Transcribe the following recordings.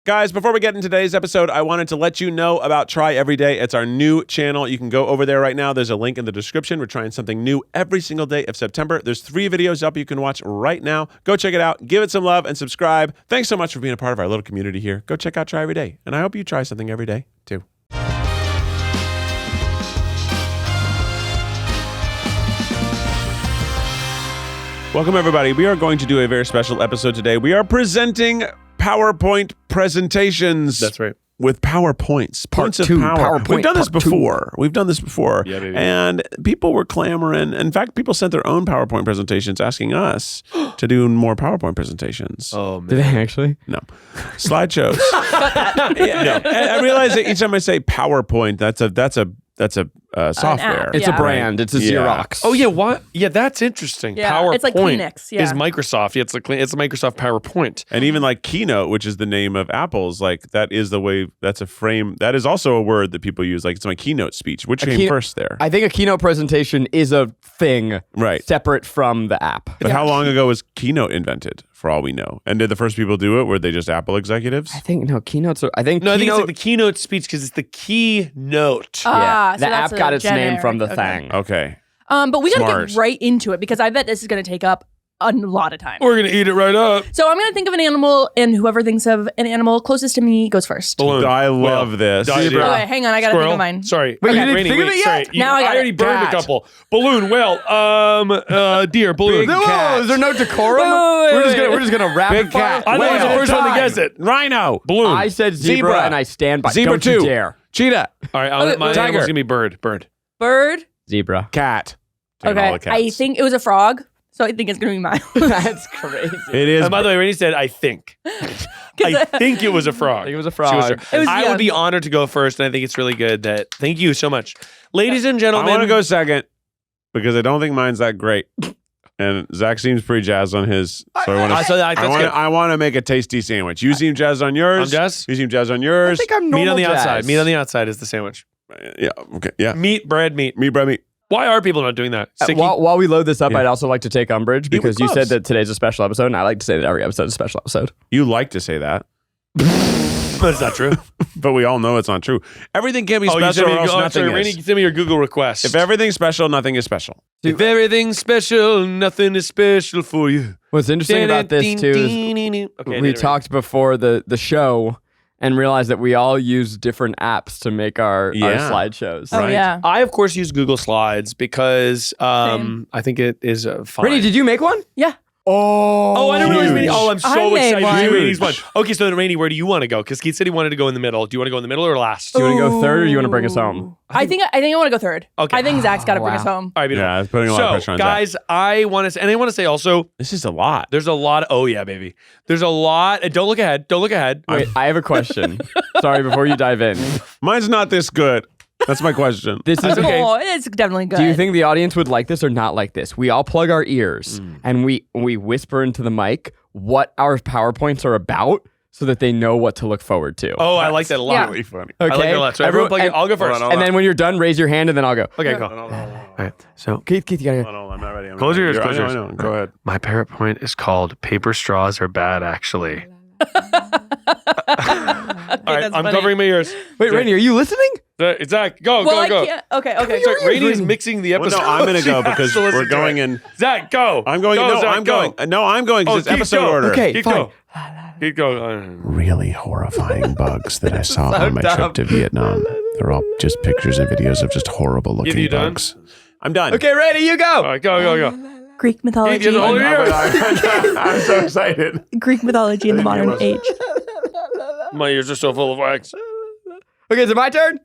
Guys, before we get into today's episode, I wanted to let you know about Try Every Day. It's our new channel. You can go over there right now. There's a link in the description. We're trying something new every single day of September. There's 3 videos up you can watch right now. Go check it out. Give it some love and subscribe. Thanks so much for being a part of our little community here. Go check out Try Every Day. And I hope you try something every day, too. Welcome, everybody. We are going to do a very special episode today. We are presenting PowerPoint presentations. That's right. With PowerPoints. Points of two, power. PowerPoint We've done this part two. before. We've done this before. Yeah, baby. And people were clamoring. In fact, people sent their own PowerPoint presentations asking us to do more PowerPoint presentations. Oh, man. Did they actually? No. Slideshows. No. I realize that each time I say PowerPoint, that's a software. It's a brand. It's a Xerox. Oh, yeah. What? Yeah, that's interesting. Yeah, PowerPoint it's like Kleenex, yeah. is Microsoft. Yeah, it's a Microsoft PowerPoint. And even like Keynote, which is the name of Apple's, like that is the way, that's a frame. That is also a word that people use. Like it's my keynote speech. Which came first there? I think a keynote presentation is a thing separate from the app. But how long ago was Keynote invented, for all we know? And did the first people do it? Were they just Apple executives? I think, no, keynotes are, I think No, I think it's like the keynote speech because it's the keynote. yeah, so the that's app got its name generic. from the Okay. thing. Okay. But we gotta Smart. get right into it because I bet this is gonna take up a lot of time. We're going to eat it right up. So I'm gonna think of an animal, and whoever thinks of an animal closest to me goes first. Balloon. I love this. Zebra. Okay, hang on, I gotta Squirrel. think of mine. Sorry. Wait, you Okay, didn't Rainie, think of wait, it yet? sorry. Now I got already it. burned Cat. a couple. Balloon. Well, deer. Balloon. Whoa, is there no decorum? We're just gonna rapid Big fire. cat. I was the Whale. first one to guess it. Rhino. Balloon. I said zebra, Zebra. and I stand by. Zebra Don't 2. you dare. Cheetah. All right, Okay, my tiger. animal's going to be bird. Bird. Zebra. Cat. Taking all Okay, the I cats. think it was a frog, so I think it's gonna be mine. That's crazy. It is. And by the way, Rainie said, I think. I think it was a frog. I think it was a She was frog. sure. It was I young. would be honored to go first, and I think it's really good that. Thank you so much. Ladies and I gentlemen. want to go second because I don't think mine's that great. And Zach seems pretty jazzed on his. So I want to make a tasty sandwich. You seem jazzed on yours. I'm jazzed. You seem jazzed on I yours. think I'm normal Meat on the jazz. outside. Meat on the outside is the sandwich. Yeah. Okay. Yeah. Meat, bread, meat. Me, bread, meat. Why are people not doing that? Sticky? While we load this up, Yeah. I'd also like to take umbrage Eat with because you said gloves. that today's a special episode, and I like to say that every episode is a special episode. You like to say that, That's not true. but we all know it's not true. Everything can be You special, send me, or else nothing sorry, is. Rainie, send me your Google request. If everything's special, nothing is special. If everything's special, nothing is special for you. What's interesting about this too is Okay, we talked before the show and realized that we all use different apps to make our Yeah. slideshows. Oh Right. yeah. I, of course, use Google Slides because Same. I think it is fine. Rainie, did you make one? Yeah. Oh, I didn't realize Rainie. Oh, I'm I so made excited. one. You made Rainie's one. Okay, so then Rainie, where do you want to go? Because Keith said he wanted to go in the middle. Do you want to go in the middle or last? Do you want to go third or do you want to bring us home? I think I want to go third. Okay. I think Zach's got to bring wow. us home. All right, beautiful. Yeah, it's putting a lot of pressure on Zach. guys, I want to, and I want to say also, This is a lot. there's a lot. Oh yeah, baby. There's a lot. And don't look ahead. Don't look ahead. Wait, I have a question. Sorry, before you dive in. Mine's not this good. That's my question. This is okay. Oh, it's definitely good. Do you think the audience would like this or not like this? We all plug our ears and we whisper into the mic what our PowerPoints are about so that they know what to look forward to. Oh, I like that a lot. Yeah. Really funny. I like that a lot. So everyone plug it. I'll go first. Hold on, And then when you're done, raise your hand and then I'll go. Okay, Hold go. on, hold on, hold on. All right. So Keith, you gotta go. Hold on, I'm not ready. Close your ears, I close your know, ears. I know. Go ahead. my PowerPoint is called "Paper Straws Are Bad." Actually. All right, that's I'm funny. covering my ears. Wait, Rainey, are you listening? Zach, go, Well, I go. can't. Okay. Sorry, Rainie's mixing the Well, episode. no, I'm going to She go has because to listen we're to going it. in. Zach, go. I'm going. Go, No, Zach, I'm go. going. No, I'm going because it's Keith, episode go. order. Okay, Keith, fine. go. Keith, go. Really horrifying bugs that I saw on my dumb. trip to Vietnam. They're all just pictures and videos of just horrible looking you done? bugs. I'm done. Okay, Rainey, you go. All right, go. Greek mythology. Keith, you have to hold your ears. I'm so excited. Greek mythology in the modern age. My ears are so full of wax. Okay, is it my turn?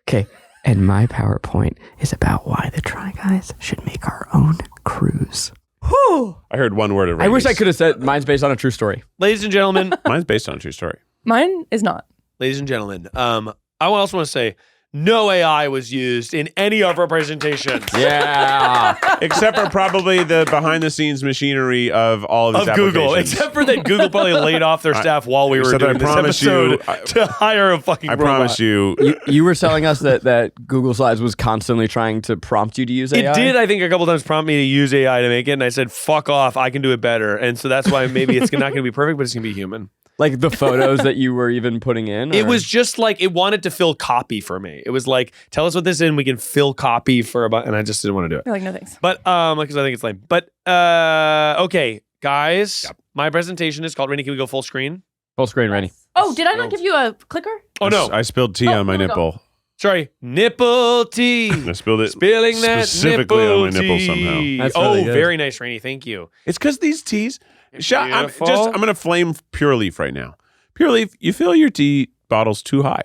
Okay, and my PowerPoint is about why the Try Guys should make our own cruise. Whew. I heard one word of I wish I Rainie's. could have said mine's based on a true story. Ladies and gentlemen, Mine's based on a true story. Mine is not. I also want to say, no AI was used in any of our presentations. Yeah. Except for probably the behind-the-scenes machinery of all of these Of Google, applications. except for that Google probably laid off their staff while we were Except I doing this promise you- episode to hire a fucking I robot. promise you. you were telling us that Google Slides was constantly trying to prompt you to use AI? It did, I think, a couple times prompt me to use AI to make it, and I said, fuck off, I can do it better. And so that's why maybe it's not going to be perfect, but it's going to be human. Like the photos that you were even putting in? It or- was just like it wanted to fill copy for me. It was like, tell us what this is and we can fill copy for about, and I just didn't want to do it. You're like, no thanks. But because I think it's lame. But okay, guys, my presentation is called Rainie. Can we go full screen? full screen, Rainie. Oh, did I not give you a clicker? Oh no, I spilled tea on my here we go. nipple. sorry, nipple tea. I spilled it Spilling that specifically on my nipple tea. somehow. That's really good. Very nice, Rainie. Thank you. It's because these teas. I'm Beautiful. going to flame Pure Leaf right now. Pure Leaf, you fill your tea bottles too high.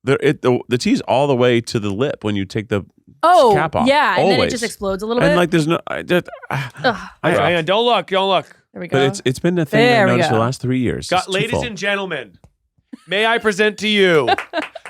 The tea's all the way to the lip when you take the cap off. Yeah, and then it Always. just explodes a little and bit. like there's no. Hang on, don't look. There we go. But it's been a thing There I've we noticed go. the last 3 years. It's Ladies twofold. and gentlemen, may I present to you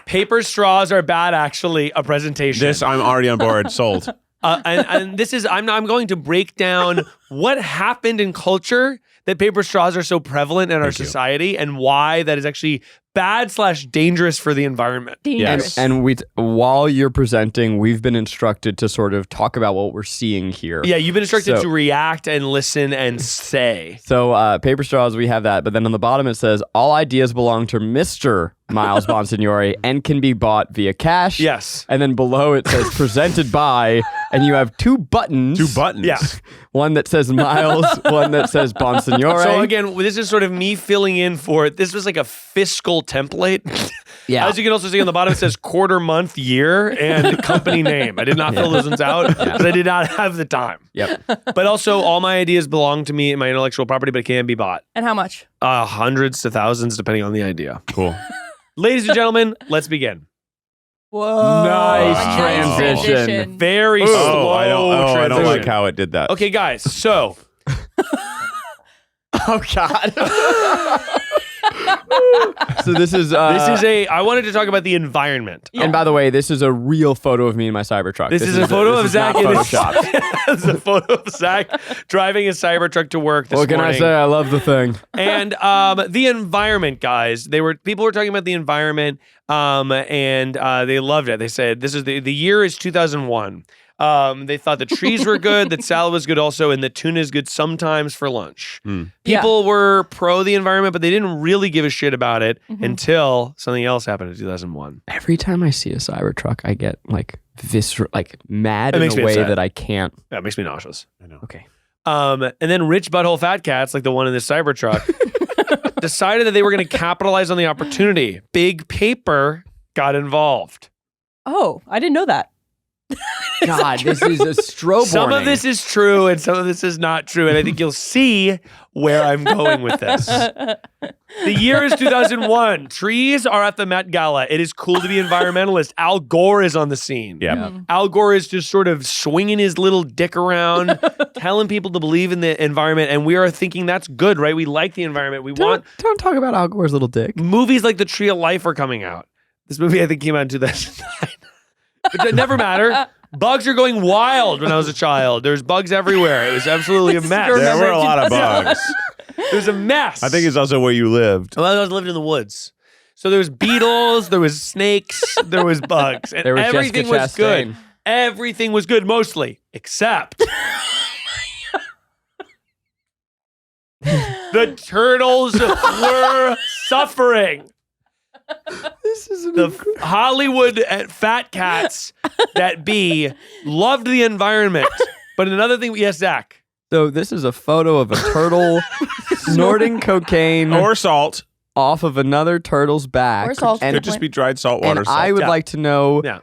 paper straws are bad, actually, a presentation. This I'm already on board. Sold. And this is, I'm going to break down what happened in culture that paper straws are so prevalent in our Thank you. society and why that is actually bad/dangerous for the environment. dangerous. And while you're presenting, we've been instructed to sort of talk about what we're seeing here. Yeah, you've been instructed So- to react and listen and say. So paper straws, we have that. But then on the bottom it says, all ideas belong to Mr. Miles Bonsignore and can be bought via cash. Yes. And then below it says presented by, and you have two buttons. Two buttons. Yeah. One that says Miles, one that says Bonsignore. So again, this is sort of me filling in for it. This was like a fiscal template. Yeah. As you can also see on the bottom, it says quarter, month, year, and company name. I did not fill those ones out because I did not have the time. Yep. But also, all my ideas belong to me and my intellectual property, but it can be bought. And how much? Hundreds to thousands, depending on the idea. Cool. Ladies and gentlemen, let's begin. Whoa. Nice transition. Very slow I don't transition. like how it did that. Okay, guys, so Oh, God. So this is I wanted to talk about the environment. and by the way, this is a real photo of me in my Cybertruck. This is a photo of Zach in in his his This is a photo of Zach driving his Cybertruck to work this What can morning. I say? I love the thing. And the environment, guys. People were talking about the environment, and they loved it. They said this is the year is 2001. They thought the trees were good, that salad was good also, and the tuna is good sometimes for lunch. People were pro the environment, but they didn't really give a shit about it until something else happened in 2001. Every time I see a Cybertruck, I get like mad It in makes a me way upset. that I can't. That makes me nauseous. Okay. And then rich butthole fat cats, like the one in this Cybertruck, decided that they were going to capitalize on the opportunity. Big paper got involved. Oh, I didn't know that. God, this is a strobe Some warning. of this is true and some of this is not true. And I think you'll see where I'm going with this. The year is 2001. Trees are at the Met Gala. It is cool to be environmentalist. Al Gore is on the scene. Yeah. Al Gore is just sort of swinging his little dick around, telling people to believe in the environment. And we are thinking that's good, right? We like the environment. We want Don't talk about Al Gore's little dick. movies like The Tree of Life are coming out. This movie, I think, came out in 2009. But it never matter. Bugs are going wild when I was a child. There's bugs everywhere. It was absolutely a mess. There were a lot of bugs. It was a mess. I think it's also where you lived. Well, I was living in the woods. So there was beetles, there was snakes, there was bugs. And There was everything Jessica was good. Chastain. Everything was good, mostly, except the turtles were suffering. This is The Hollywood fat cats that be loved the environment. But another thing, yes, Zach. So this is a photo of a turtle snorting cocaine Or salt. off of another turtle's back. Or salt. And, Could just be dried salt water and salt. I would Yeah. like to know, Yeah.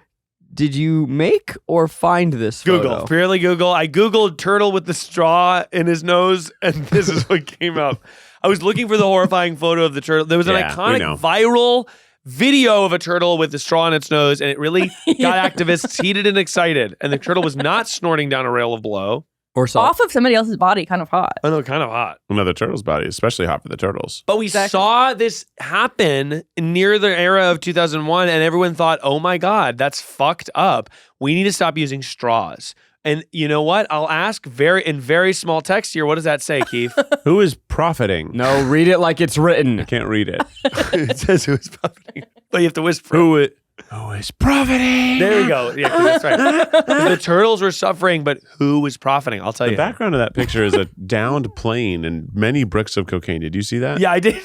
did you make or find this Google, photo? purely Google. I Googled turtle with the straw in his nose, and this is what came up. I was looking for the horrifying photo of the turtle. There was an Yeah, we iconic know. viral video of a turtle with the straw in its nose, and it really got activists heated and excited. And the turtle was not snorting down a rail of blow. Or salt? Off of somebody else's body, kind of hot. I know, kind of hot. Another turtle's body, especially hot for the turtles. But we saw this happen near the era of 2001, and everyone thought, oh my God, that's fucked up. We need to stop using straws. And you know what? I'll ask in very small text here. What does that say, Keith? Who is profiting? No, read it like it's written. I can't read it. It says who's profiting. But you have to whisper. Who? Who is profiting? There we go. Yeah, 'cause that's right. 'Cause the turtles were suffering, but who was profiting? I'll tell The you. background of that picture is a downed plane and many bricks of cocaine. Did you see that? Yeah, I did.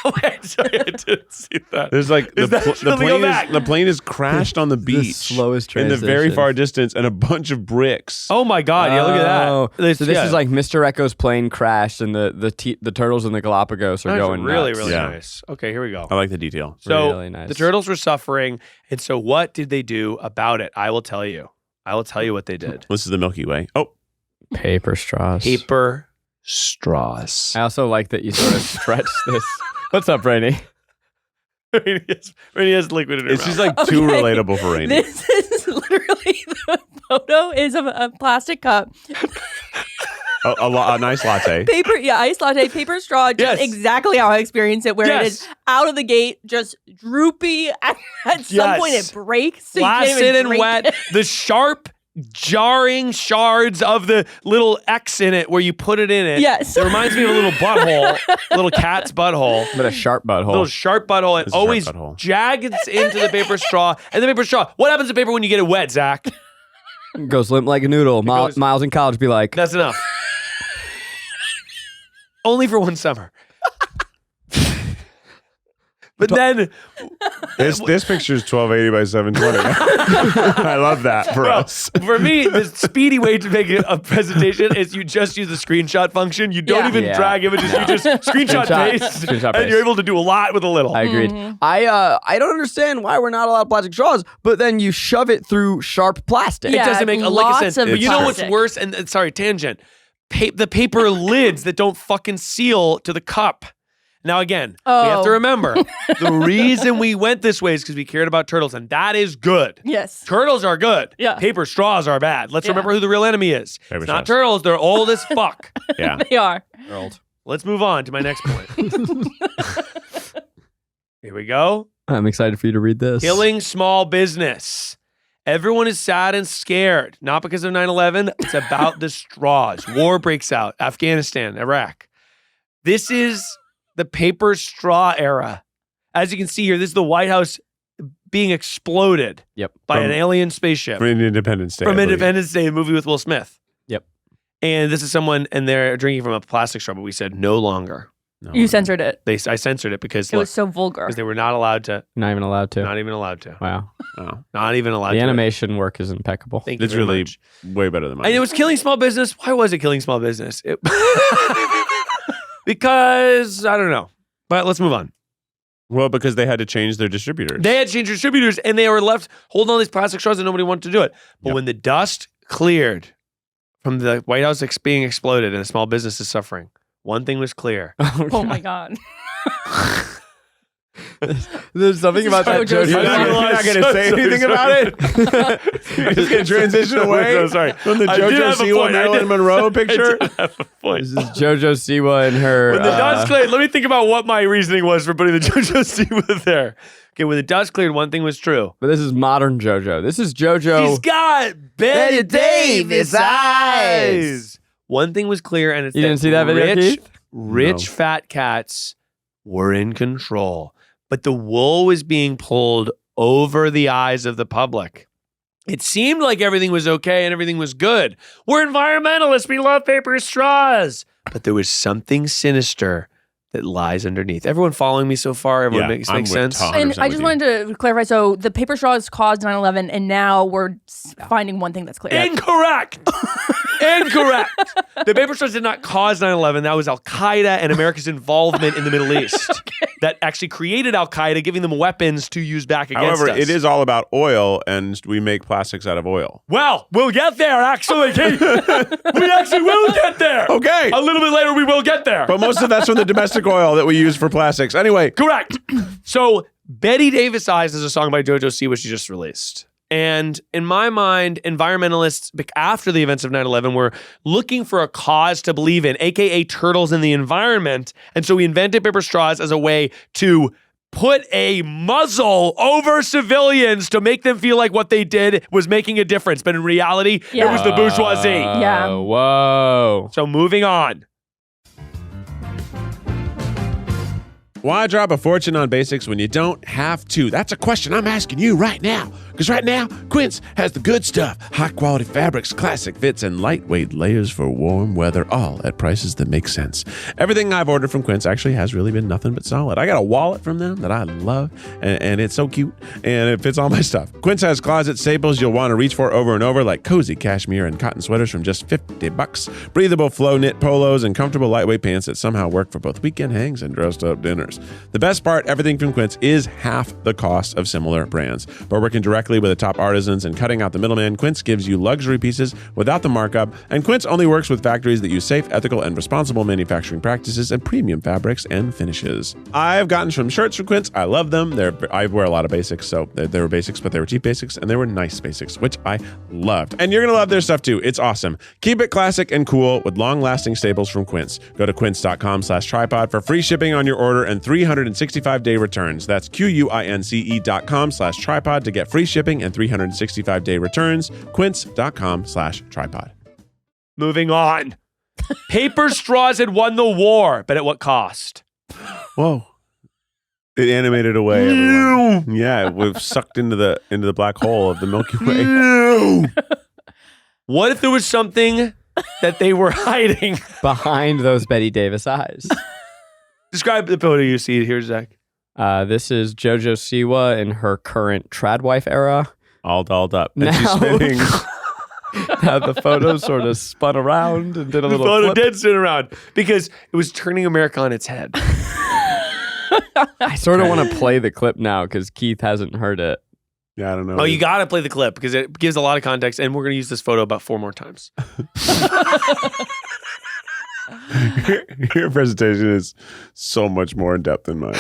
Wait, sorry, I didn't see that. There's like Is that- let me go back. the plane is crashed on the beach. slowest in the very transition. far distance, and a bunch of bricks. Oh my God! Yeah, look at Oh. that. So this is like Mr. Echo's plane crashed, and the turtles in the Galapagos are going really, nuts. really Yeah. nice. Okay, here we go. I like the detail. So Really nice. the turtles were suffering, and so what did they do about it? I will tell you. I will tell you what they did. This is the Milky Way. Oh, Paper straws. Paper straws. I also like that you sort of stretch this. What's up, Rainie? Rainie has liquid in her it's mouth. just like too relatable for Rainie. This is literally the photo is of a plastic cup, A nice latte. iced latte, paper straw, just Yes. exactly how I experienced it, where it Yes. is out of the gate, just droopy. At some point, it breaks. So you can't Flaccid even and drink wet. it. The sharp, jarring shards of the little X in it where you put it in it. Yes. It reminds me of a little butthole, little cat's butthole. But a sharp Little butthole. sharp butthole. It It's a sharp always butthole. jags into the paper straw. And the paper straw. What happens to paper when you get it wet, Zach? Goes limp like a noodle. goes- Miles in college be like, That's enough. Only for one summer. But then, This picture is 1280 by 720. I love that for us. for me, the speedy way to make a presentation is you just use the screenshot function. You don't Yeah. even Yeah. drag images. You just screenshot paste, Screenshot and paste. you're able to do a lot with a little. I agreed. I don't understand why we're not allowed plastic straws, but then you shove it through sharp plastic. Yeah. It doesn't make a lick of lots sense. of But you know what's plastic. worse? And sorry, tangent. The paper lids that don't fucking seal to the cup. Now again, we have to Oh. remember the reason we went this way is because we cared about turtles, and that is good. Yes. Turtles are good. Yeah. Paper straws are bad. Let's Yeah. remember who the real enemy is. Paper It's not straws. turtles. They're old as fuck. Yeah. They are. Let's move on to my next point. Here we go. I'm excited for you to read this. Killing small business. Everyone is sad and scared, not because of 9/11. It's about the straws. War breaks out. Afghanistan, Iraq. This is the paper straw era. As you can see here, this is the White House being exploded Yep. by an alien spaceship From Independence Day. I from believe. Independence Day, a movie with Will Smith. Yep. And this is someone, and they're drinking from a plastic straw, but we said no longer. No. You censored it. I censored it because It was so vulgar. they were not allowed to. Not even allowed to. Not even allowed to. Wow. Oh, Not even allowed The to. animation work is impeccable. Thank you it's very really much. way better than mine. And it was killing small business. Why was it killing small business? Because I don't know. But let's move on. Well, because they had to change their distributors. They had changed distributors, and they were left holding all these plastic straws, and nobody wanted to do it. But Yep. when the dust cleared from the White House being exploded and the small business is suffering, one thing was clear. Oh my God. There's something This about that is so joke. You're Josie. not going to say Sorry, anything sorry. about it? You're just going to transition away No, sorry. from the I did JoJo have a Siwa point. I Marilyn did- Monroe picture? I did have a point. This is JoJo Siwa and her. When the dust cleared, let me think about what my reasoning was for putting the JoJo Siwa there. Okay, when the dust cleared, one thing was true. But this is modern JoJo. This is JoJo. He's got Betty Davis eyes. One thing was clear, and it's You didn't see that video, Keith? Rich No. fat cats were in control, but the wool was being pulled over the eyes of the public. It seemed like everything was okay and everything was good. We're environmentalists. We love paper straws. But there was something sinister that lies underneath. Everyone following me so far? Everyone makes I'm with sense? Tom. And 100% I just with wanted to clarify. So the paper straws caused 9/11, and now we're finding one thing that's clear. Incorrect. Incorrect. The paper straws did not cause 9/11. That was Al Qaeda and America's involvement in the Middle East that actually created Al Qaeda, giving them weapons to use back against However, us. it is all about oil, and we make plastics out of oil. Well, we'll get there, actually. Keith. We actually will get there. Okay. A little bit later, we will get there. But most of that's from the domestic oil that we use for plastics. Anyway, Correct. So, Betty Davis Eyes is a song by JoJo Siwa she just released. And in my mind, environmentalists, after the events of 9/11, were looking for a cause to believe in, aka turtles in the environment. And so we invented paper straws as a way to put a muzzle over civilians to make them feel like what they did was making a difference. But in reality, it was the bourgeoisie. Yeah. Whoa. So moving on. Why drop a fortune on basics when you don't have to? That's a question I'm asking you right now. Because right now, Quince has the good stuff. High-quality fabrics, classic fits, and lightweight layers for warm weather, all at prices that make sense. Everything I've ordered from Quince actually has really been nothing but solid. I got a wallet from them that I love, and it's so cute, and it fits all my stuff. Quince has closet staples you'll want to reach for over and over, like cozy cashmere and cotton sweaters from just $50, breathable flow knit polos, and comfortable lightweight pants that somehow work for both weekend hangs and dressed-up dinners. The best part, everything from Quince is half the cost of similar brands. By working directly with the top artisans and cutting out the middleman, Quince gives you luxury pieces without the markup, and Quince only works with factories that use safe, ethical, and responsible manufacturing practices and premium fabrics and finishes. I've gotten some shirts from Quince. I love them. I wear a lot of basics, so they were basics, but they were cheap basics, and they were nice basics, which I loved. And you're going to love their stuff too. It's awesome. Keep it classic and cool with long-lasting staples from Quince. Go to quince.com/tripod for free shipping on your order and 365-day returns. That's QUINCE.com/tripod to get free shipping and 365-day returns. Quince.com/tripod. Moving on. Paper straws had won the war, but at what cost? Whoa. It animated away, everyone. Yeah, it was sucked into the black hole of the Milky Way. What if there was something that they were hiding Behind those Betty Davis eyes. Describe the photo you see here, Zach. This is JoJo Siwa in her current trad wife era. All dolled up. And Now- she's spinning. The photo sort of spun around and did a The little photo flip. did spin around because it was turning America on its head. I sort of want to play the clip now because Keith hasn't heard it. Yeah, I don't know. Oh, you got to play the clip because it gives a lot of context, and we're going to use this photo about 4 more times. Your presentation is so much more in depth than mine.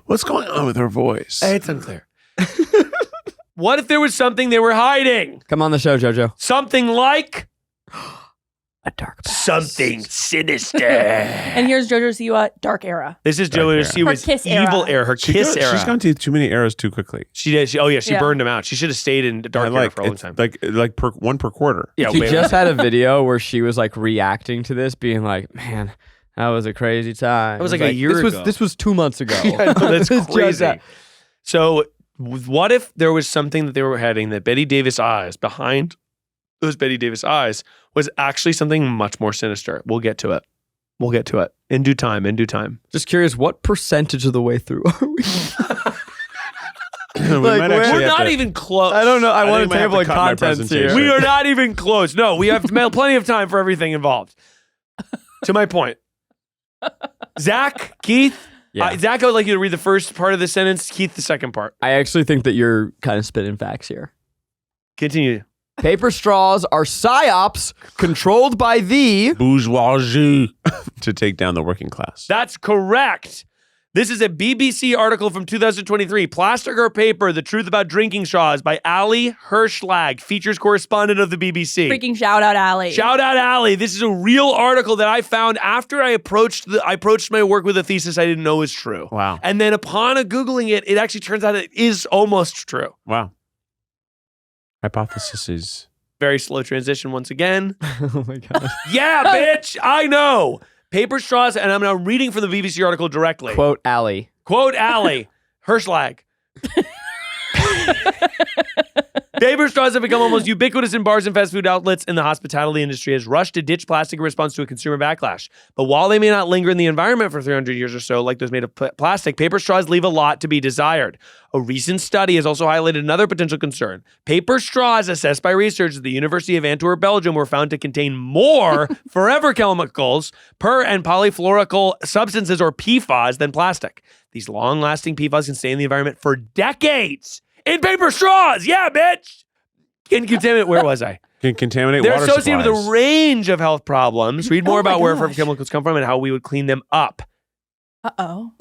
What's going on with her voice? It's unclear. What if there was something they were hiding? Come on the show, JoJo. Something like A dark past. something sinister. And here's JoJo Siwa, Dark Era. This is Dark JoJo era. Siwa's Her kiss evil era. era, her kiss era. She's gone to too many eras too quickly. She did. She Yeah. burned them out. She should have stayed in dark era for a long it's time. like one per quarter. Yeah, She wait, just had a video where she was like reacting to this, being like, "Man, that was a crazy time." That was It like a year this ago. this was 2 months ago. Yeah, no, that's It's just crazy. that- So, what if there was something that they were hiding that Betty Davis eyes, behind those Betty Davis eyes, was actually something much more sinister? We'll get to it. We'll get to it in due time. In due time. Just curious, what percentage of the way through are we? We Like, might we're actually We're have not to- even close. I don't know. I I want think a I might have table to of cut my contents here. presentation. We are not even close. No, we have plenty of time for everything involved. To my point. Zach, Keith. Yeah. Zach, I would like you to read the first part of the sentence. Keith, the second part. I actually think that you're kind of spitting facts here. Continue. Paper straws are psyops controlled by the bourgeoisie to take down the working class. That's correct. This is a BBC article from 2023. Plastic or Paper, The Truth About Drinking Straws by Ali Hirschlag, features correspondent of the BBC. Freaking shout out, Allie. Shout out, Ali. This is a real article that I found after I approached my work with a thesis I didn't know was true. Wow. And then upon Googling it, it actually turns out it is almost true. Wow. Hypothesis is Very slow transition once again. Oh my god. Yeah, bitch, I know. Paper straws, and I'm now reading from the BBC article directly. Quote Allie. Quote Ali Hirschlag. Paper straws have become almost ubiquitous in bars and fast food outlets, and the hospitality industry has rushed to ditch plastic in response to a consumer backlash. But while they may not linger in the environment for 300 years or so, like those made of plastic, paper straws leave a lot to be desired. A recent study has also highlighted another potential concern. Paper straws assessed by researchers at the University of Antwerp, Belgium, were found to contain more forever chemicals, and polyfluoroalkyl substances, or PFAS, than plastic. These long-lasting PFAS can stay in the environment for decades. In paper straws, yeah, bitch. Can contaminate. Where was I? can contaminate They're water associated supplies. with a range of health problems. Read more Oh my about where gosh. chemicals come from and how we would clean them up. Uh-oh.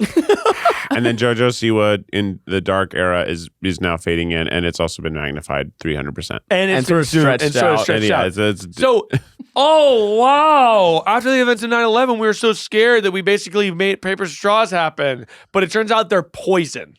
And then JoJo Siwa in the dark era is now fading in, and it's also been magnified 300%. And it's And sort of been stretched and sort of out. stretched And yeah, out. it's So, oh, wow. After the events of 9/11, we were so scared that we basically made paper straws happen. But it turns out they're poison.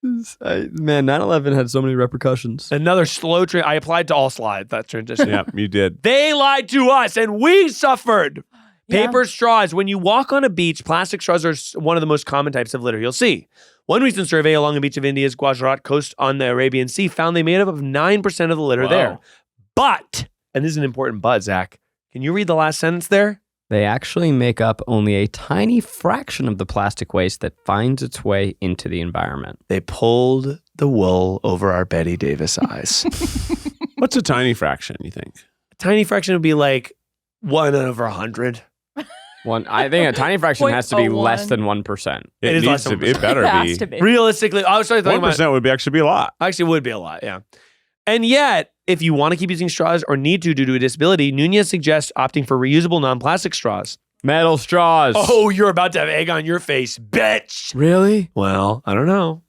Man, 9/11 had so many repercussions. Another slow I applied to all slides, that transition. yeah, you did. They lied to us and we suffered. Paper straws. When you walk on a beach, plastic straws are one of the most common types of litter you'll see. One recent survey along the beach of India's Gujarat coast on the Arabian Sea found they made up of 9% of the litter there. But, and this is an important but, Zach, can you read the last sentence there? They actually make up only a tiny fraction of the plastic waste that finds its way into the environment. They pulled the wool over our Betty Davis eyes. What's a tiny fraction, you think? A tiny fraction would be like 1 over 100. I think a tiny fraction has to be 0.01. less than 1%. It is less than It better It has to be. be. Realistically, I was starting to think about 1% would be actually be a lot. Actually, it would be a lot, yeah. And yet, if you want to keep using straws or need to due to a disability, Nunez suggests opting for reusable non-plastic straws. Metal straws. Oh, you're about to have egg on your face, bitch. Really? Well, I don't know.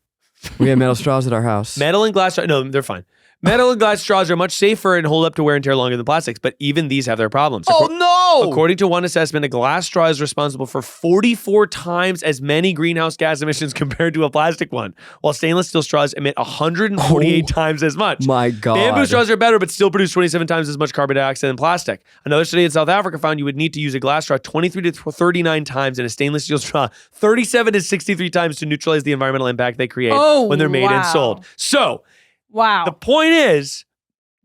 We have metal straws at our house. Metal and glass, no, they're fine. Metal and glass straws are much safer and hold up to wear and tear longer than plastics, but even these have their problems. no! According to one assessment, a glass straw is responsible for 44 times as many greenhouse gas emissions compared to a plastic one, while stainless steel straws emit 148 times as much. My God. Bamboo straws are better, but still produce 27 times as much carbon dioxide than plastic. Another study in South Africa found you would need to use a glass straw 23 to 39 times and a stainless steel straw 37 to 63 times to neutralize the environmental impact they create when they're made and sold. So, Wow. the point is,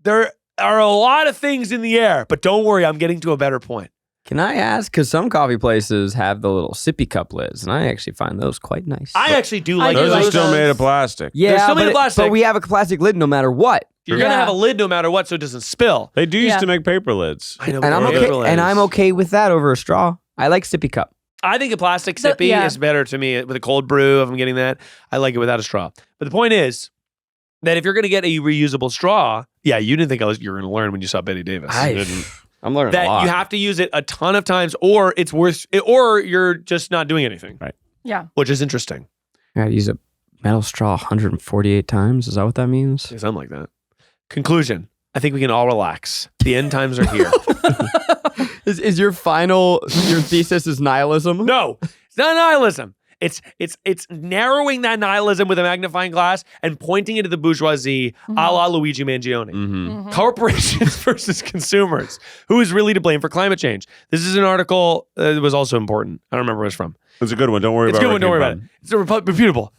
there are a lot of things in the air, but don't worry, I'm getting to a better point. Can I ask? Because some coffee places have the little sippy cup lids, and I actually find those quite nice. I actually do like Those are those. still made of plastic. They're still made of plastic. but we have a plastic lid no matter what. You're going to have a lid no matter what so it doesn't spill. They do used Yeah. to make paper lids. I know, And I'm okay with that over a straw. I like sippy cup. I think a plastic So- sippy yeah. is better to me with a cold brew if I'm getting that. I like it without a straw. But the point is that if you're going to get a reusable straw, yeah, you didn't think you were going to learn when you saw Betty Davis. I'm learning a That lot. you have to use it a ton of times or it's worth it, or you're just not doing anything. Right. Yeah. Which is interesting. I gotta use a metal straw 148 times. Is that what that means? Something like that. Conclusion. I think we can all relax. The end times are here. Is your thesis is nihilism? No, it's not nihilism. It's narrowing that nihilism with a magnifying glass and pointing it to the bourgeoisie, a la Luigi Mangione. Mm-hmm. Corporations versus consumers. Who is really to blame for climate change? This is an article that was also important. I don't remember where it's from. It's a good one. Don't worry It's a about good one. Don't worry about it. It's reputable.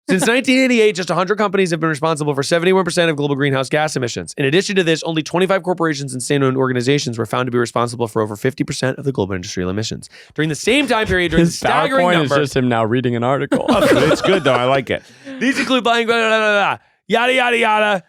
Since 1988, just 100 companies have been responsible for 71% of global greenhouse gas emissions. In addition to this, only 25 corporations and state-owned organizations were found to be responsible for over 50% of the global industrial emissions. During the same time period, during the His staggering PowerPoint number, is just him now reading an article. But it's good though. I like it. these include buying yada yada yada.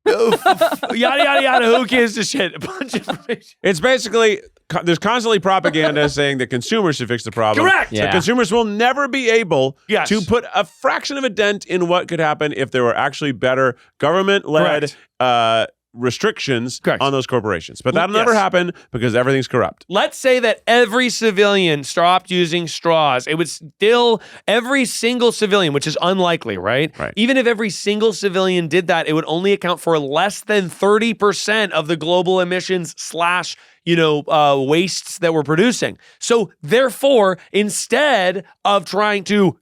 Yada yada yada. Who gives a shit? A bunch of information. It's basically there's constantly propaganda saying that consumers should fix the problem. Correct. Yeah. But consumers will never be able Yes. to put a fraction of a dent in what could happen if there were actually better government-led restrictions Correct. on those corporations. But that'll Yes. never happen because everything's corrupt. Let's say that every civilian stopped using straws. It would still, every single civilian, which is unlikely, right? Right. Even if every single civilian did that, it would only account for less than 30% of the global emissions / wastes that we're producing. So therefore, instead of trying to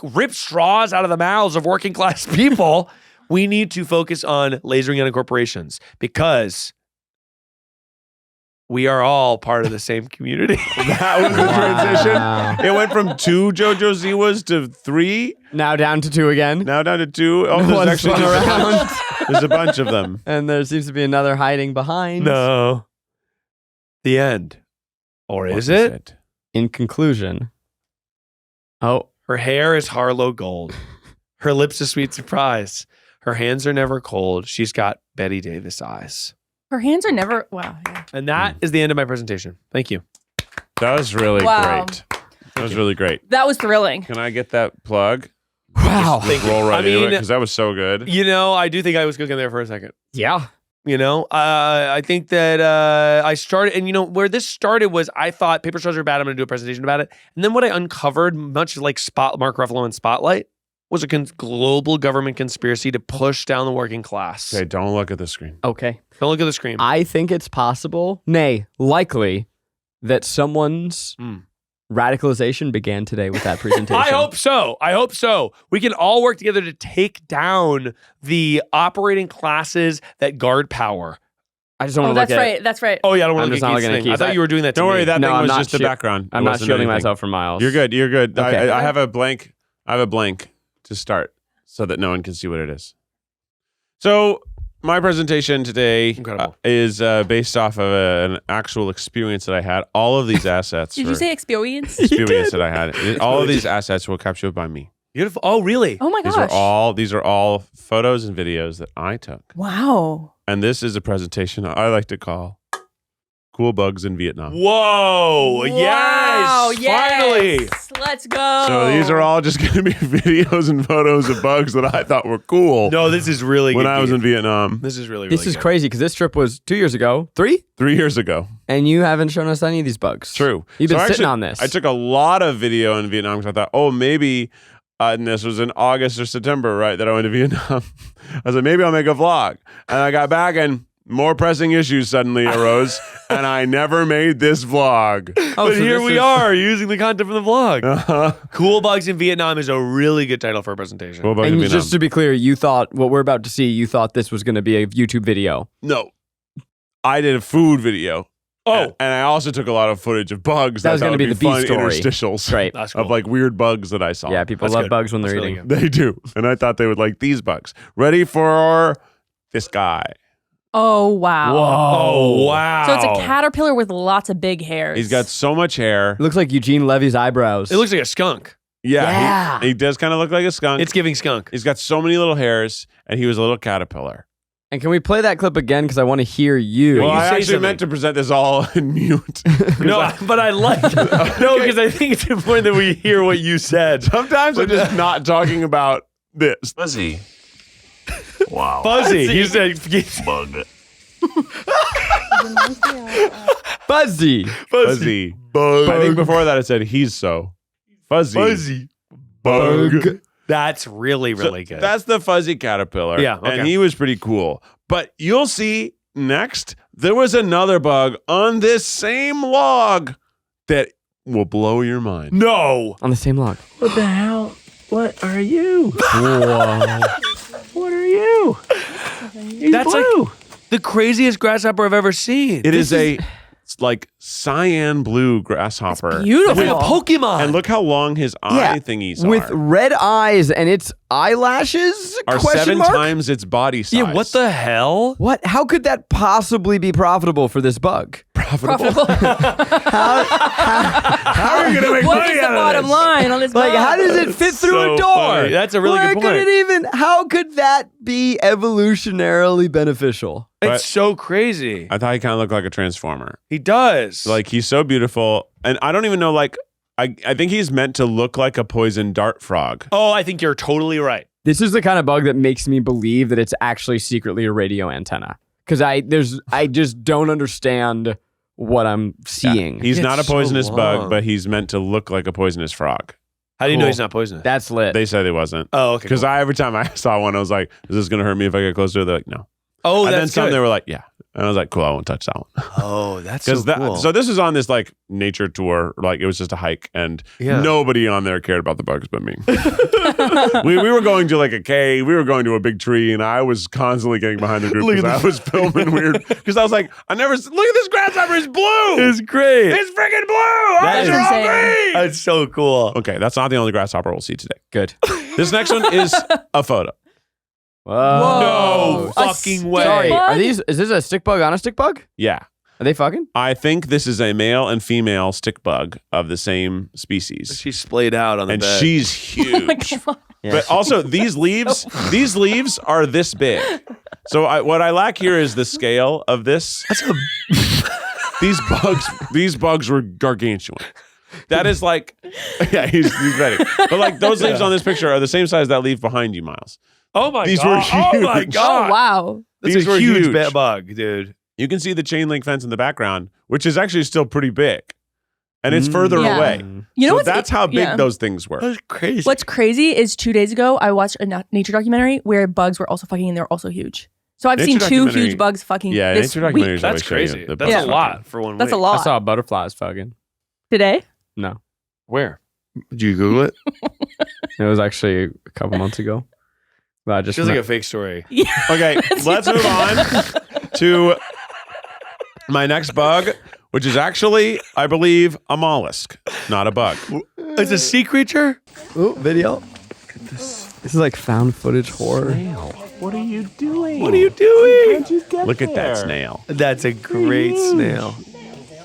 rip straws out of the mouths of working class people, we need to focus on lasering in on corporations because we are all part of the same community. That was the transition. It went from 2 JoJo Siwas to 3, Now down to 2 again. now down to 2. Oh, No there's one's actually spun just a around. bunch. There's a bunch of them. And there seems to be another hiding behind. No. The end. Or What is it? In conclusion. Oh, Her hair is Harlow gold. Her lips a sweet surprise. Her hands are never cold. She's got Betty Davis eyes. Her hands are never. Wow. Yeah. And that is the end of my presentation. Thank you. That was really Wow. great. That was really great. That was thrilling. Can I get that plug? wow. Just roll right I into it mean- because that was so good. I do think I was cooking there for a second. Yeah. I think that I started, and where this started was I thought paper straws are bad. I'm going to do a presentation about it. And then what I uncovered, much like Mark Ruffalo in Spotlight, was a global government conspiracy to push down the working class. Okay, don't look at the screen. Okay. Don't look at the screen. I think it's possible, nay, likely, that someone's radicalization began today with that presentation. I hope so. I hope so. We can all work together to take down the operating classes that guard power. I just don't want to that's look at right. That's right. Oh, yeah, I don't want I'm to just look not at Keith's looking at thing. I Keith's. thought you were doing that to Don't me. worry, that No, thing I'm was not just the background. I'm It not wasn't shielding anything. myself from Miles. You're good. You're good. Okay. I have a blank. I have a blank to start so that no one can see what it is. So my presentation today Incredible. is based off of an actual experience that I had. All of these assets. Did you say experience? experience that I had? All of these assets were captured by me. Beautiful. Oh, really? Oh my These gosh. are all photos and videos that I took. Wow. And this is a presentation I like to call "Cool Bugs in Vietnam." Whoa. Wow, Yes. Finally. yes. Let's go. So these are all just going to be videos and photos of bugs that I thought were cool No, this is really when good. I was in Keith. Vietnam This is really, This is good. crazy because this trip was 2 years ago, 3, 3 years ago. and you haven't shown us any of these bugs. True. You've been So sitting actually, on this. I took a lot of video in Vietnam because I thought, oh, maybe, and this was in August or September, right, that I went to Vietnam. I was like, maybe I'll make a vlog. And I got back and more pressing issues suddenly arose, and I never made this vlog. Oh, But so here this we is- are using the content from the vlog. Uh-huh. Cool Bugs in Vietnam is a really good title for a presentation. Cool Bugs in And Vietnam. just to be clear, you thought what we're about to see, you thought this was going to be a YouTube video. No. I did a food video. Oh. And I also took a lot of footage of bugs. That was going gonna to be the B fun story. interstitials Great. That's cool. of like weird bugs that I saw. Yeah, people That's love good. bugs when That's they're really eating. good. They do. And I thought they would like these bugs. Ready for this guy. Oh wow. Oh, wow. So it's a caterpillar with lots of big hairs. He's got so much hair. It looks like Eugene Levy's eyebrows. It looks like a skunk. Yeah. He does kind of look like a skunk. It's giving skunk. He's got so many little hairs, and he was a little caterpillar. And can we play that clip again? Because I want to hear you. Well, you I say actually something. meant to present this all in mute. No, but I like it. No, because I think it's important that we hear what you said. Sometimes I'm just not talking about this. Fuzzy. Wow. Fuzzy. He said Bug. Fuzzy. Fuzzy. Bug. I think before that it said he's so. Fuzzy. Fuzzy. Bug. That's really, really So good. That's the fuzzy caterpillar. Yeah, okay. And he was pretty cool. But you'll see next, there was another bug on this same log that will blow your mind. no. On the same log. What the hell? What are you? Whoa. What are you? That's like the craziest grasshopper I've ever seen. It is a like cyan blue grasshopper. beautiful. Like a Pokemon. And look how long his eye thingies With are. red eyes and its eyelashes? Are Question 7 mark? times its body size. yeah, what the hell? What? How could that possibly be profitable for this bug? Profitable. How are you going to make What money is the out of bottom this? line on this Like, bug? how does it fit through so a door? funny. That's a really Where good could point. it even? How could that be evolutionarily beneficial? But- It's so crazy. I thought he kind of looked like a transformer. He does. Like, he's so beautiful. And I don't even know, like, I think he's meant to look like a poison dart frog. oh, I think you're totally right. This is the kind of bug that makes me believe that it's actually secretly a radio antenna. Because I just don't understand what I'm seeing. He's It's not a so poisonous long. bug, but he's meant to look like a poisonous frog. How do you know Cool. he's not poisonous? That's lit. They said he wasn't. oh, okay. Because cool. every time I saw one, I was like, is this going to hurt me if I get closer? They're like, no. oh, And then that's some, good. they were like, yeah. And I was like, cool, I won't touch that one. oh, that's so Because cool. so this was on this like nature tour, like it was just a hike, and Yeah. nobody on there cared about the bugs but me. we were going to like a cave, we were going to a big tree, and I was constantly getting behind the group Look at because I was filming weird. Because I was like, look at this grasshopper, it's blue. it's great. It's freaking blue. That Eyes is are all insane. green. That's so cool. Okay, that's not the only grasshopper we'll see today. Good. This next one is a photo. Whoa. No A fucking stick way. Sorry, bug? are these? Is this a stick bug on a stick bug? Yeah. Are they fucking? I think this is a male and female stick bug of the same species. She's splayed out on the And bed. she's Oh my huge. God. But also these leaves are this big. So what I lack here is the scale of this. These bugs were gargantuan. That is like, yeah, he's ready. But like those leaves on this picture are the same size as that leaf behind you, Miles. oh my These god. were Oh my huge. god. Oh wow. That's These a were huge huge. bug, dude. You can see the chain link fence in the background, which is actually still pretty big. And it's further Yeah. away. You know So what's that's how big yeah. those things were. That's crazy. What's crazy is 2 days ago I watched a nature documentary where bugs were also fucking and they're also huge. So I've Nature seen 2 documentary- huge bugs fucking Yeah, this nature week. documentaries That's always show you crazy. the That's bugs a fucking. lot for one That's week. a lot. I saw butterflies fucking. Today? No, Where? Did you Google it? it was actually a couple months ago. But I just Feels like a fake story. Okay, let's move on to My next bug, which is actually, I believe, a mollusk, not a bug. It's a sea creature? Ooh, video. This is like found footage horror. What are you doing? What are you doing? How'd you get Look at that there? snail. That's a great Huge. snail.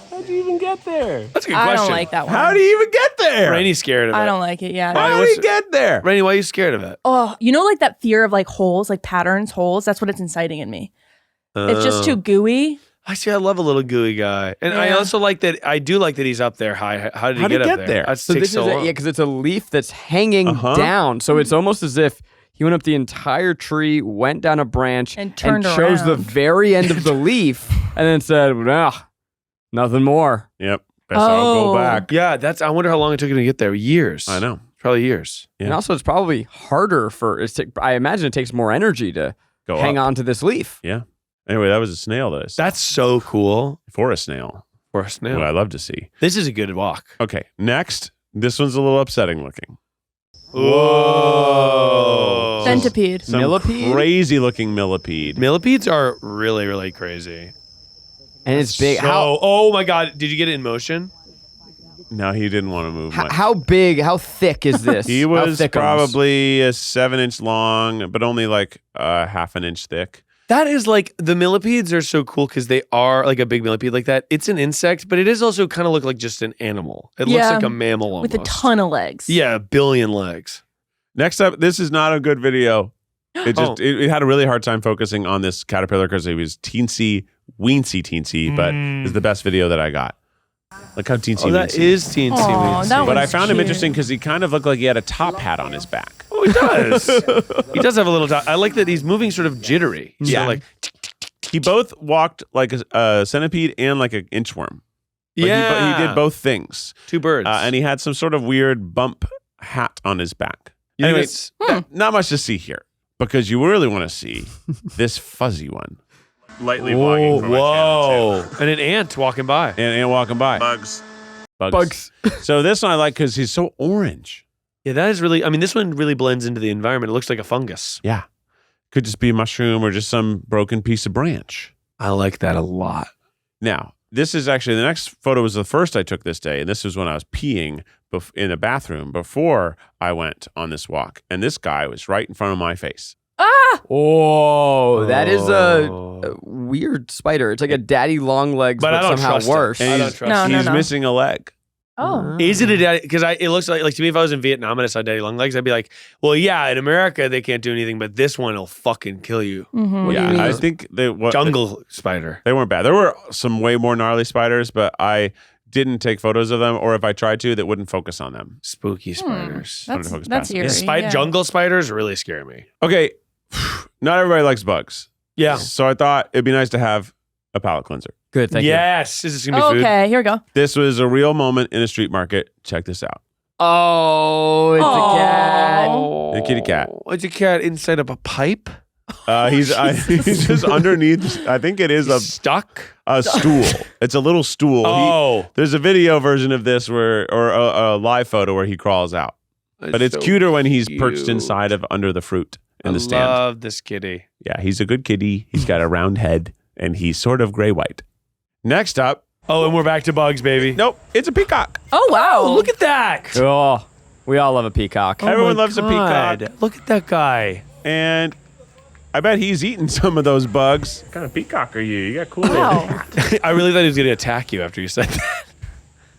How'd you even get there? That's a good I question. don't like that one. How do you even get there? Rainie's scared of it. I don't like it. Yeah. How do you get there? Rainie, why are you scared of it? Oh, you know, like that fear of like holes, like patterns, holes. That's what it's inciting in me. It's just too gooey. I see. I love a little gooey guy, and I Yeah. also like that. I do like that he's up there high. How did he How'd he get up get there? there? That So takes this so is long. because it's a leaf that's hanging Uh-huh. down. So it's almost as if he went up the entire tree, went down a branch, And turned chose the around. very end of the leaf, and then said, "Nah, nothing more." Yep. Guess I'll go Oh. back. Yeah, that's. I wonder how long it took him to get there. Years. I know. Probably years. Yeah. And also, it's probably harder I imagine it takes more energy to Go hang up. on to this leaf. Yeah. Anyway, that was a snail that I saw. That's so cool For a snail. for a snail. What I love to see. This is a good walk. Okay, next. This one's a little upsetting looking. Whoa. Centipede. Some Millipede? crazy looking millipede. Millipedes are really, really crazy. And it's big. So, oh my God. Did you get it in motion? No, he didn't want to move much. How big, how thick is this? He How was thick are those? probably a 7-inch long, but only like half an inch thick. That is like, the millipedes are so cool because they are like a big millipede like that. It's an insect, but it is also kind of look like just an animal. It looks Yeah, like a mammal almost. With a ton of legs. Yeah, a billion legs. Next up, this is not a good video. It just it had a really hard time focusing on this caterpillar because he was teensy weensy, but it's the best video that I got. Look how teensy Oh, that weensy. is teensy Aw, weensy. that But I was found him cute. interesting because he kind of looked like he had a top hat on his back. Oh, he does. He does have a little top. I like that he's moving sort of jittery. He's sort of like, He both walked like a centipede and like an inchworm. Like yeah. he did both things. Two birds. And he had some sort of weird bump hat on his back. You think Anyway, it's- not much to see here because you really want to see this fuzzy one. Lightly Whoa, whoa. And an ant walking by. And walking by. Bugs. Bugs. So this one I like because he's so orange. Yeah, that is really, I mean, this one really blends into the environment. It looks like a fungus. Yeah. Could just be a mushroom or just some broken piece of branch. I like that a lot. Now, this is actually, the next photo was the first I took this day. And this was when I was peeing in a bathroom before I went on this walk. And this guy was right in front of my face. Oh, that is Oh. a weird spider. It's like a daddy long legs, But but, I don't somehow trust it. worse. I And don't he's, trust No, it. no, he's no. missing a leg. Oh. Is it a daddy? Because it looks like to me, if I was in Vietnam and I saw daddy long legs, I'd be like, well, yeah, in America, they can't do anything, but this one will fucking kill you. Mhm. What do you Yeah, mean? I think Jungle spider. they weren't bad. There were some way more gnarly spiders, but I didn't take photos of them, or if I tried to, that wouldn't focus on them. Spooky spiders. Wanted to That's, focus that's past it. eerie. Yeah, jungle spiders really scare me. Okay, not everybody likes bugs. Yeah. So I thought it'd be nice to have a palate cleanser. Good, thank you. Yes. Is this going to be food? Okay, here we go. This was a real moment in a street market. Check this out. Oh, it's Aw. a cat. A kitty cat. It's a cat inside of a pipe. He's just underneath. I think it is Stuck. a stool. It's a little stool. Oh. There's a video version of this or a live photo where he crawls out. But it's so cuter when he's perched cute. inside of under the fruit in I the stand. love this kitty. Yeah, he's a good kitty. He's got a round head and he's sort of gray-white. Next up, Oh, and we're back to bugs, baby. nope, it's a peacock. Oh, wow. Oh, look at that. Oh, we all love a peacock. Everyone my loves a peacock. God. Look at that guy. And I bet he's eaten some of those bugs. What kind of peacock are you? You got cool Wow. I really thought he was going to attack you after you said that.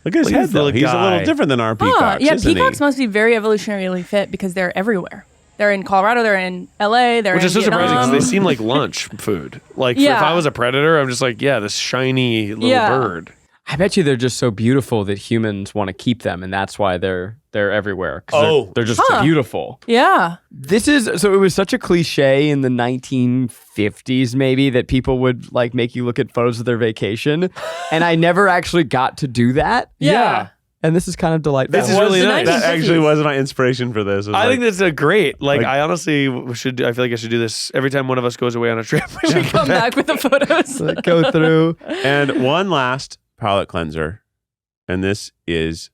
Look at his Look at head, this though. little He's a guy. little different than our peacocks, Huh. Yeah, isn't peacocks he? must be very evolutionarily fit because they're everywhere. They're in Colorado, they're in LA, they're Which in is so surprising because Vietnam. they seem like lunch food. Like Yeah. if I was a predator, I'm just like, yeah, this shiny little Yeah. bird. I bet you they're just so beautiful that humans want to keep them, and that's why they're everywhere. 'Cause Oh. they're just Huh. beautiful. Yeah. This is so. It was such a cliche in the 1950s, maybe, that people would like make you look at photos of their vacation, and I never actually got to do that. Yeah. And this is kind of delightful. This is really the nice. That 1950s. actually was my inspiration for this. It was I like- think that's a great. Like, Like- I honestly should. I feel like I should do this every time one of us goes away on a trip. We come back with the photos. Go through. And one last palate cleanser, and this is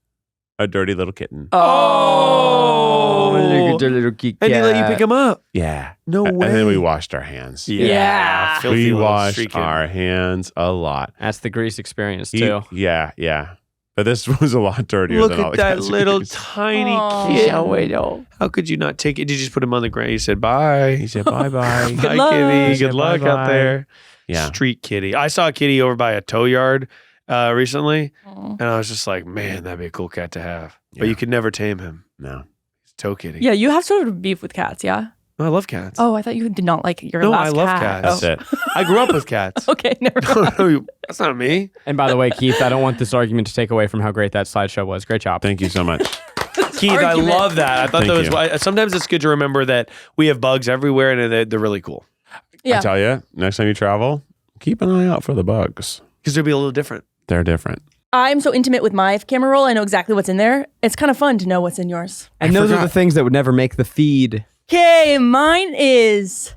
a dirty little kitten. Oh, Oh, look at the little Kit and he let you Kat. pick him up. Yeah. No way. And then we washed our hands. Yeah. Filthy We little washed street kid. our hands a lot. That's the Greece experience too. Yeah. But this was a lot dirtier Look than all at the that cats. little tiny Aw. kid. How could you not take it? Did you just put him on the ground? You said bye. He said bye-bye. Bye, luck. kitty. Said Good luck out bye-bye. there. Yeah. Street kitty. I saw a kitty over by a tow yard recently, and I was just like, man, that'd be a cool cat to have. But Yeah. you could never tame him. No. He's a tow kitty. Yeah, you have sort of beef with cats, yeah? No, I love cats. Oh, I thought you did not like your No, last I love cat. cats. That's it. I grew up with cats. Okay, never mind. No, that's not me. And by the way, Keith, I don't want this argument to take away from how great that slideshow was. Great job. Thank you so much. Keith, I argument. love that. I thought Thank that was. Sometimes it's good to remember that we have bugs everywhere, and they're really cool I Yeah. tell you, next time you travel, keep an eye out for the bugs. because they'll be a little different. They're different. I'm so intimate with my camera roll. I know exactly what's in there. It's kind of fun to know what's in yours. And those are the things that would never make the feed. Okay, mine is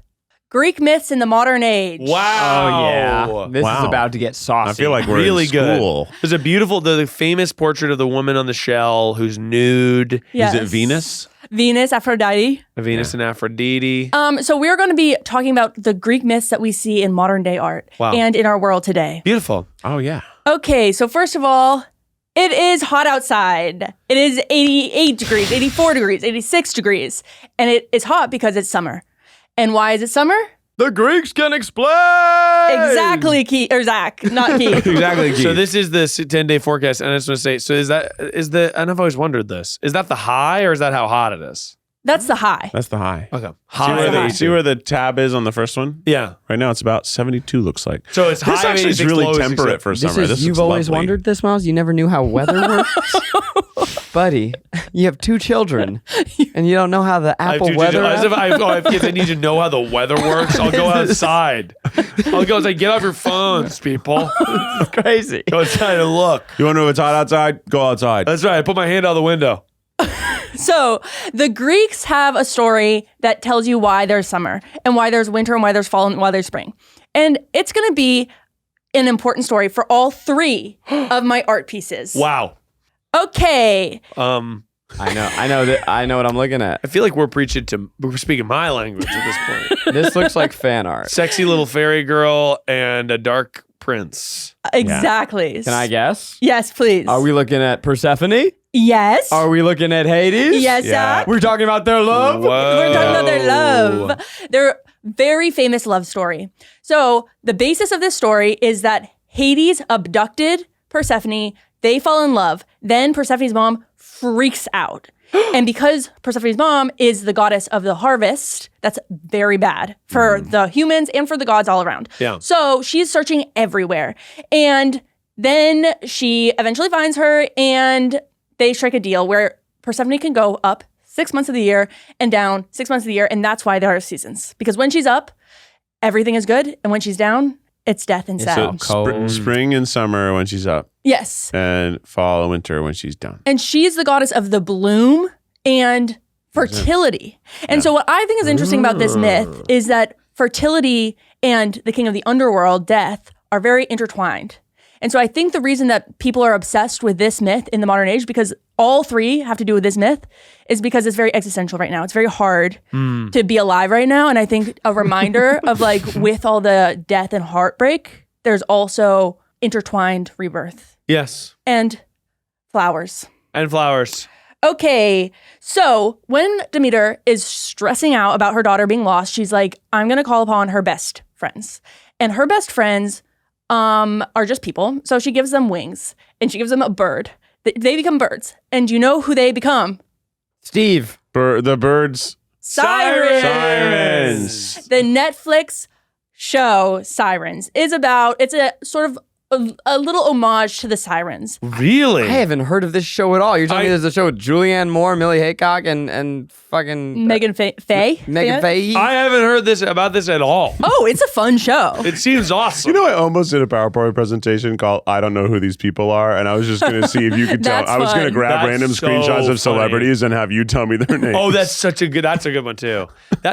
Greek myths in the modern age. Wow. This is Wow. about to get saucy. I feel like we're really in good. school. There's a beautiful, the famous portrait of the woman on the shell who's nude. Yes. Is it Venus? Venus, Aphrodite. Venus and Aphrodite. So we're going to be talking about the Greek myths that we see in modern day art Wow. and in our world today. Beautiful. Oh, yeah. Okay, so first of all, it is hot outside. It is 88 degrees, 84 degrees, 86 degrees. And it is hot because it's summer. And why is it summer? The Greeks can explain. Exactly, Keith, or Zach, not Keith. Exactly. So this is the 10-day forecast, and I just want to say, so and I've always wondered this, is that the high or is that how hot it is? That's the high. That's the high. Okay. See High. where, high. see where the tab is on the first one? Yeah. Right now it's about 72 looks like. So it's This high. actually is 86, really low is temperate 66. for This summer. is, This you've looks always lovely. wondered this, Miles? You never knew how weather works? Buddy, you have 2 children, and you don't know how the I have Apple two weather As if app- I have kids, I need to know how the weather works. I'll go outside. I'll go outside. Get off your phones, people. It's crazy. Go outside and look. You want to know if it's hot outside? Go outside. That's right. I put my hand out the window. So the Greeks have a story that tells you why there's summer and why there's winter and why there's fall and why there's spring. And it's going to be an important story for all 3 of my art pieces. Wow. Okay. I know what I'm looking at. I feel like we're speaking my language at this point. This looks like fan art. Sexy little fairy girl and a dark prince. Exactly. Can I guess? Yes, please. Are we looking at Persephone? Yes. Are we looking at Hades? Yes, Yeah. Zach. We're talking about their love? We're talking about their love. Their very famous love story. So the basis of this story is that Hades abducted Persephone. They fall in love. Then Persephone's mom freaks out. And because Persephone's mom is the goddess of the harvest, that's very bad for the humans and for the gods all around. Yeah. So she's searching everywhere. And then she eventually finds her and they strike a deal where Persephone can go up 6 months of the year and down 6 months of the year. And that's why there are seasons. Because when she's up, everything is good. And when she's down, it's death and sad. So spring and summer when she's up, Yes. and fall and winter when she's down. And she's the goddess of the bloom and fertility. And so what I think is interesting about this myth is that fertility and the king of the underworld, death, are very intertwined. And so I think the reason that people are obsessed with this myth in the modern age, because all 3 have to do with this myth, is because it's very existential right now. It's very hard to be alive right now. And I think a reminder of like with all the death and heartbreak, there's also intertwined rebirth Yes. and flowers. And flowers. Okay, so when Demeter is stressing out about her daughter being lost, she's like, I'm going to call upon her best friends. And her best friends are just people. So she gives them wings and she gives them a bird. They become birds. And you know who they become? Steve. The birds. Sirens. Sirens. The Netflix show Sirens is about, it's a sort of a little homage to the Sirens. Really? I haven't heard of this show at all. You're telling me there's a show with Julianne Moore, Millie Haycock, and fucking Megan Faye. Megan Faye. I haven't heard about this at all. Oh, it's a fun show. It seems awesome. You know, I almost did a PowerPoint presentation called "I don't know who these people are," and I was just going to see if you could tell. That's I was going to fun. grab That's random so screenshots funny. of celebrities and have you tell me their names. Oh, that's a good one too.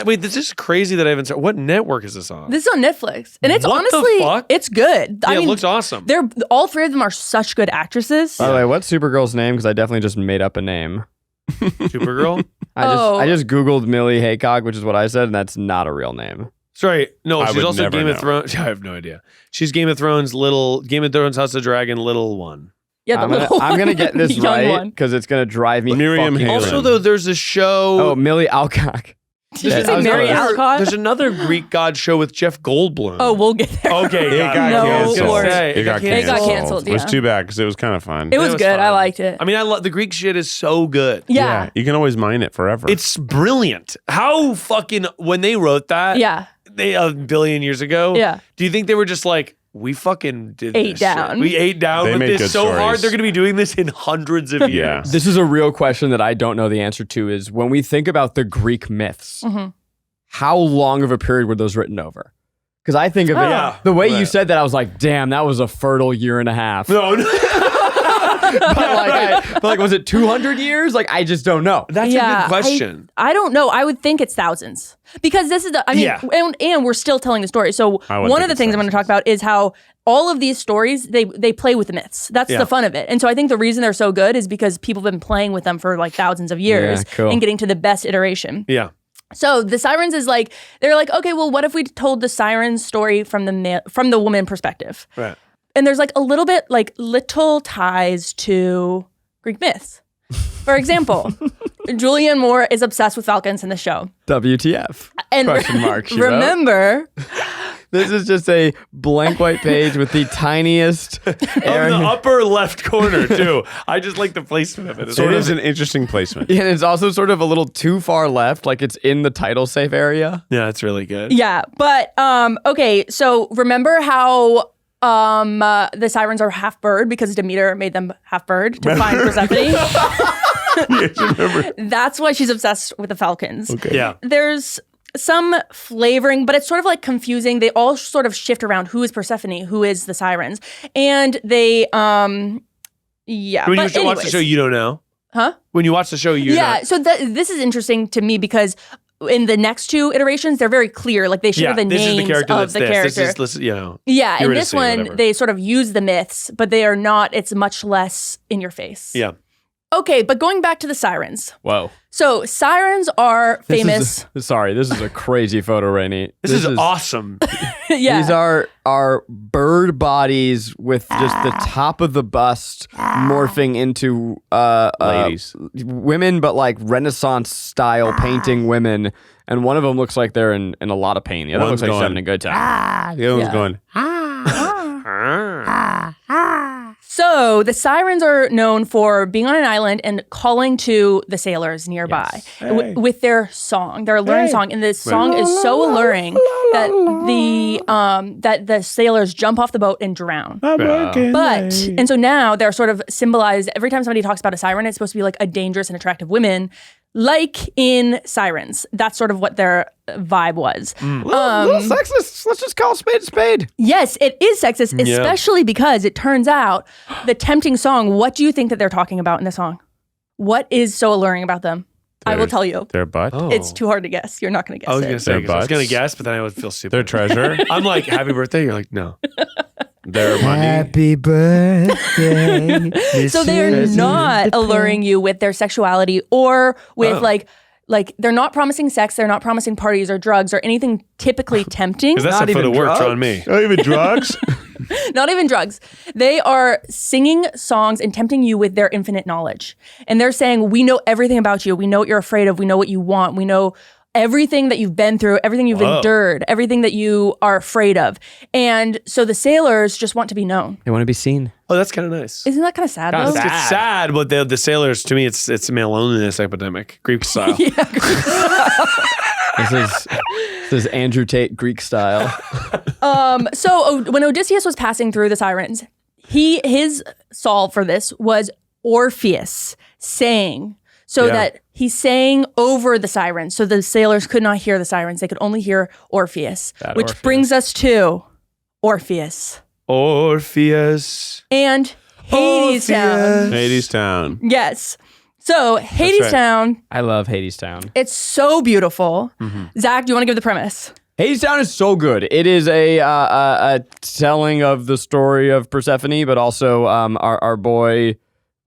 Wait, this is crazy that I haven't. What network is this on? This is on Netflix, and it's What the honestly, fuck? it's good. Yeah, it looks awesome. They're all 3 of them are such good actresses. By the way, what's Supergirl's name? Because I definitely just made up a name. Supergirl. I just Googled Millie Haycock, which is what I said, and that's not a real name. Sorry, no, I she's would also never Game know. of Thrones. I have no idea. She's Game of Thrones House of Dragon little one. Yeah, I'm gonna get this young right one. because it's gonna drive me. Miriam fucking Haley. Also, insane. though, there's a show. Oh, Millie Alcock. Did you Yeah, say I was Mary close. Alcott? There's another Greek god show with Jeff Goldblum. Oh, we'll get there. Okay, It got No canceled. worries. It got It got canceled, It was yeah. too bad because it was kind of fun. It was was good. I fun. liked it. I mean, I love the Greek shit is so good. Yeah. You can always mine it forever. It's brilliant. How fucking when they wrote that, Yeah. they a billion years ago. Yeah. Do you think they were just like, we fucking did Ate this down. shit. We ate down They with made this good so hard. stories. They're going to be doing this in hundreds of years. Yeah. This is a real question that I don't know the answer to. Is when we think about the Greek myths, how long of a period were those written over? Because I think of it Yeah. the way you Right. said that, I was like, damn, that was a fertile year and a half. No, no. but like, was it 200 years? Like, I just don't know. That's a good question. I don't know. I would think it's thousands because this is the. I mean, Yeah. and we're still telling the story. So I would one think of the it's things I'm going to talk about is how all of these stories they play with the myths. That's Yeah. the fun of it. And so I think the reason they're so good is because people have been playing with them for like thousands of years Yeah, cool. and getting to the best iteration. Yeah. So the sirens is like they're like, okay, well, what if we told the sirens story from the woman perspective? Right. And there's like a little bit like little ties to Greek myths. For example, Julianne Moore is obsessed with falcons in the show. WTF? And Question mark, she wrote. remember, This is just a blank white page with the tiniest On area. the upper left corner, too. I just like the placement of it. It is an interesting placement. And it's also sort of a little too far left, like it's in the title safe area. Yeah, it's really good. yeah, but okay, so remember how the sirens are half bird because Demeter made them half bird to find Persephone? That's why she's obsessed with the falcons. Okay. Yeah. There's some flavoring, but it's sort of like confusing. They all sort of shift around who is Persephone, who is the sirens. And they yeah. When but you watch the show, you don't know. Huh? When you watch the show, you're Yeah, not. so this is interesting to me because in the next two iterations, they're very clear. Like they share the this names is the character of that's the this. character. This is, you know. Yeah, in Eurydice, this one, whatever. they sort of use the myths, but they are not, it's much less in your face. Yeah. Okay, but going back to the sirens. Whoa. So sirens are famous. This is a crazy photo, Rainie. This is awesome. Yeah. These are bird bodies with just the top of the bust morphing into Ladies. women, but like Renaissance style painting women. And one of them looks like they're in a lot of pain. The other One's looks like she's going, having a good time. The other one's Yeah. going, So the sirens are known for being on an island and calling to the sailors nearby with their song, their alluring song. And this song is so alluring that the sailors jump off the boat and drown. But and so now they're sort of symbolized. Every time somebody talks about a siren, it's supposed to be like a dangerous and attractive woman, like in Sirens. That's sort of what their vibe was. Little sexist. Let's just call a spade a spade. Yes, it is sexist, especially because it turns out the tempting song. What do you think that they're talking about in the song? What is so alluring about them? I will tell you. their butt, It's too hard to guess. You're not going to guess I was it. going to say, Their 'cause I was going butts. to guess, but then I would feel stupid. their treasure, I'm like, happy birthday. You're like, no. their money. birthday. So they're not alluring you with their sexuality or with like they're not promising sex, they're not promising parties or drugs or anything typically tempting. Because that's Not a foot even of work drugs? on me. Not even drugs. Not even drugs. They are singing songs and tempting you with their infinite knowledge. And they're saying, we know everything about you. We know what you're afraid of. We know what you want. We know everything that you've been through, everything you've endured, everything that you are afraid of. And so the sailors just want to be known. They want to be seen. Oh, that's kind of nice. Isn't that kind of sad though? It's sad, but the sailors, to me, it's a male loneliness epidemic, Greek style. This is Andrew Tate Greek style. So when Odysseus was passing through the sirens, his solve for this was Orpheus sang. So that he sang over the sirens. So the sailors could not hear the sirens. They could only hear Orpheus. Which Orpheus. brings us to Orpheus. Orpheus. And Hades Town. Hades Town. Yes. So Hades right. Town, I love Hades Town. it's so beautiful. Zach, do you want to give the premise? Hades Town is so good. It is a telling of the story of Persephone, but also our boy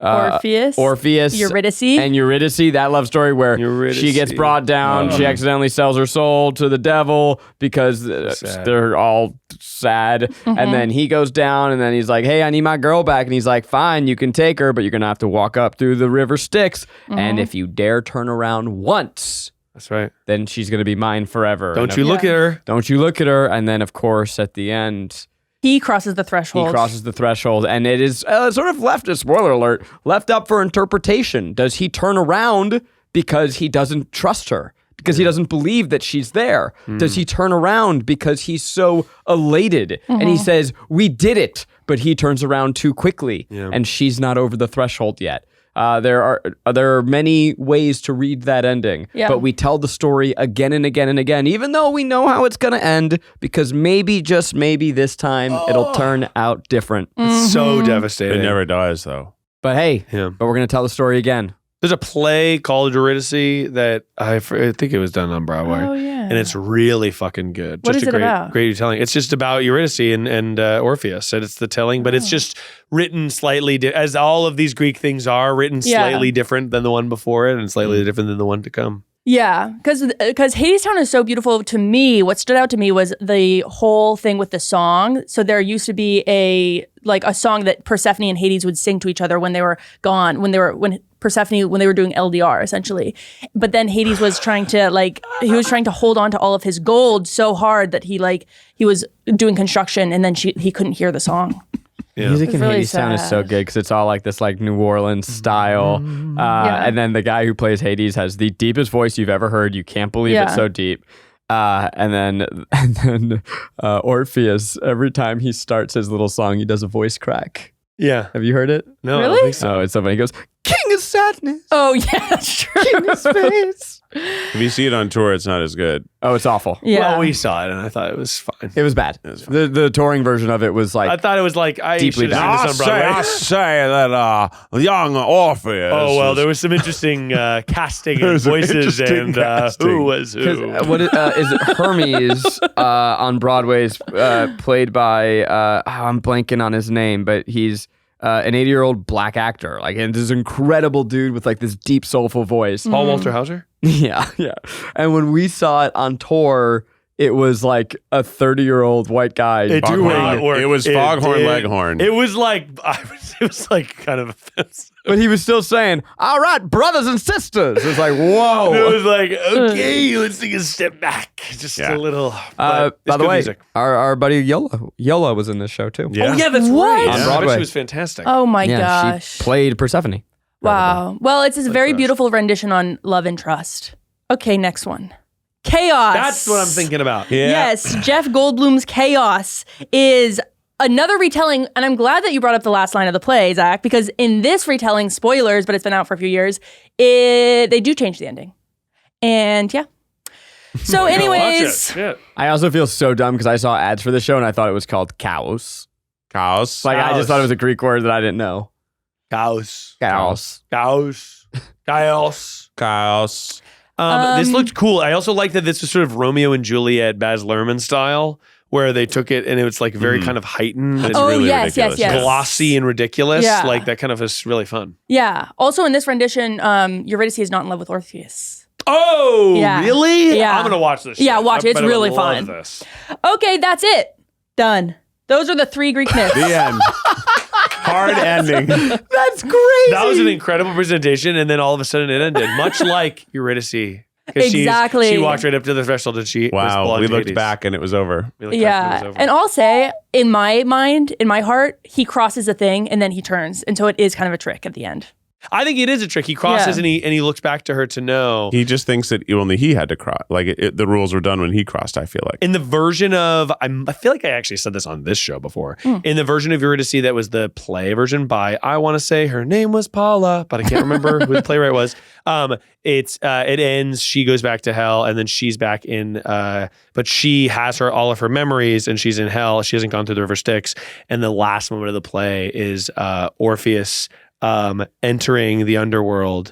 Orpheus, Eurydice. and Eurydice. That love story where Eurydice. she gets brought down. She accidentally sells her soul to the devil because they're all sad. And then he goes down, and then he's like, "Hey, I need my girl back." And he's like, "Fine, you can take her, but you're gonna have to walk up through the river Styx. And if you dare turn around once, That's right. then she's gonna be mine forever. Don't you look at her. Don't you look at her." And then, of course, at the end, He crosses the threshold. he crosses the threshold, and it is sort of left, a spoiler alert, left up for interpretation. Does he turn around because he doesn't trust her? Because he doesn't believe that she's there? Does he turn around because he's so elated and he says, "We did it," but he turns around too quickly and she's not over the threshold yet? There are many ways to read that ending, but we tell the story again and again and again, even though we know how it's going to end, because maybe, just maybe this time, it'll turn out different. It's so devastating. It never dies, though. But hey, Yeah. but we're going to tell the story again. There's a play called Eurydice that I think it was done on Broadway. Oh, yeah. And it's really fucking good. What Just is a it great, about? great telling. It's just about Eurydice and Orpheus, and it's the telling, but it's just written slightly, as all of these Greek things are, written slightly different than the one before it and slightly different than the one to come. Yeah, because Hadestown is so beautiful to me. What stood out to me was the whole thing with the song. So there used to be a song that Persephone and Hades would sing to each other when they were gone, when they were doing LDR essentially. But then Hades was trying to hold on to all of his gold so hard that he was doing construction, and then he couldn't hear the song. Yeah. Music It's in really Hadestown is so sad. good because it's all like this New Orleans style. And then the guy who plays Hades has the deepest voice you've ever heard. You can't believe it's so deep. And then Orpheus, every time he starts his little song, he does a voice crack. Yeah. Have you heard it? No, I don't Really? think so. Oh, it's so funny. He goes, "King of sadness, Oh yeah, that's true. king of space." If you see it on tour, it's not as good. Oh, it's awful. Yeah. Well, we saw it, and I thought it was fine. It was bad. The touring version of it was I like, thought it was like, I Deeply should have bad. seen this on Broadway. I say that young Orpheus. Oh, well, there was some interesting casting and There's some voices interesting and casting. who was who. what is it? Hermes on Broadway is played by I'm blanking on his name, but he's an 80-year-old black actor, and this incredible dude with this deep, soulful voice. Paul Walter Hauser? Yeah. And when we saw it on tour, it was like a 30-year-old white guy It did doing not it. work. It was It Foghorn did. Leghorn. It was like kind of offensive. But he was still saying, "All right, brothers and sisters." It was like, whoa. It was like, okay, let's take a step back. Just a little. By but it's the good way, music. our buddy Yola was in this show too. Yeah. Oh, yeah, that's What? right. On I bet Broadway. she was fantastic. Oh my Yeah, gosh. she played Persephone. Wow. Well, it's this very beautiful rendition on love and trust. Okay, next one. Chaos. That's what I'm thinking about. Yeah. Yes, Jeff Goldblum's Chaos is another retelling, and I'm glad that you brought up the last line of the play, Zach, because in this retelling, spoilers, but it's been out for a few years, they do change the ending. And yeah. So anyways, Yeah. I also feel so dumb because I saw ads for this show and I thought it was called Chaos. Chaos. I just thought it was a Greek word that I didn't know. Chaos. Chaos. Chaos. Chaos. Chaos. This looked cool. I also like that this was sort of Romeo and Juliet, Baz Luhrmann style, where they took it and it was very kind of heightened and oh really yes, ridiculous. yes, yes. glossy and ridiculous. Yeah. Like that kind of is really fun. Yeah. Also in this rendition, Eurydice is not in love with Orpheus. Oh, Yeah. really? Yeah. I'm going to watch this. Yeah, shit. watch it. It's I bet I would really love fun. This. Okay, that's it. Done. Those are the 3 Greek myths. The end. Hard ending. That's crazy. That was an incredible presentation, and then all of a sudden it ended, much like Eurydice. 'Cause Exactly. She walked right up to the threshold and she Wow. was We looked Hades. back and it was over. We looked back and it Yeah. was over. And I'll say, in my mind, in my heart, he crosses a thing and then he turns. And so it is kind of a trick at the end. I think it is a trick. He crosses Yeah. and he looks back to her to know. He just thinks that only he had to cross. The rules were done when he crossed, I feel like. In the version of, I feel like I actually said this on this show before. In the version of Eurydice that was the play version by, I want to say her name was Paula, but I can't remember who the playwright was. It ends, she goes back to hell, and then she's back in, but she has all of her memories, and she's in hell. She hasn't gone through the river Styx. And the last moment of the play is Orpheus entering the underworld,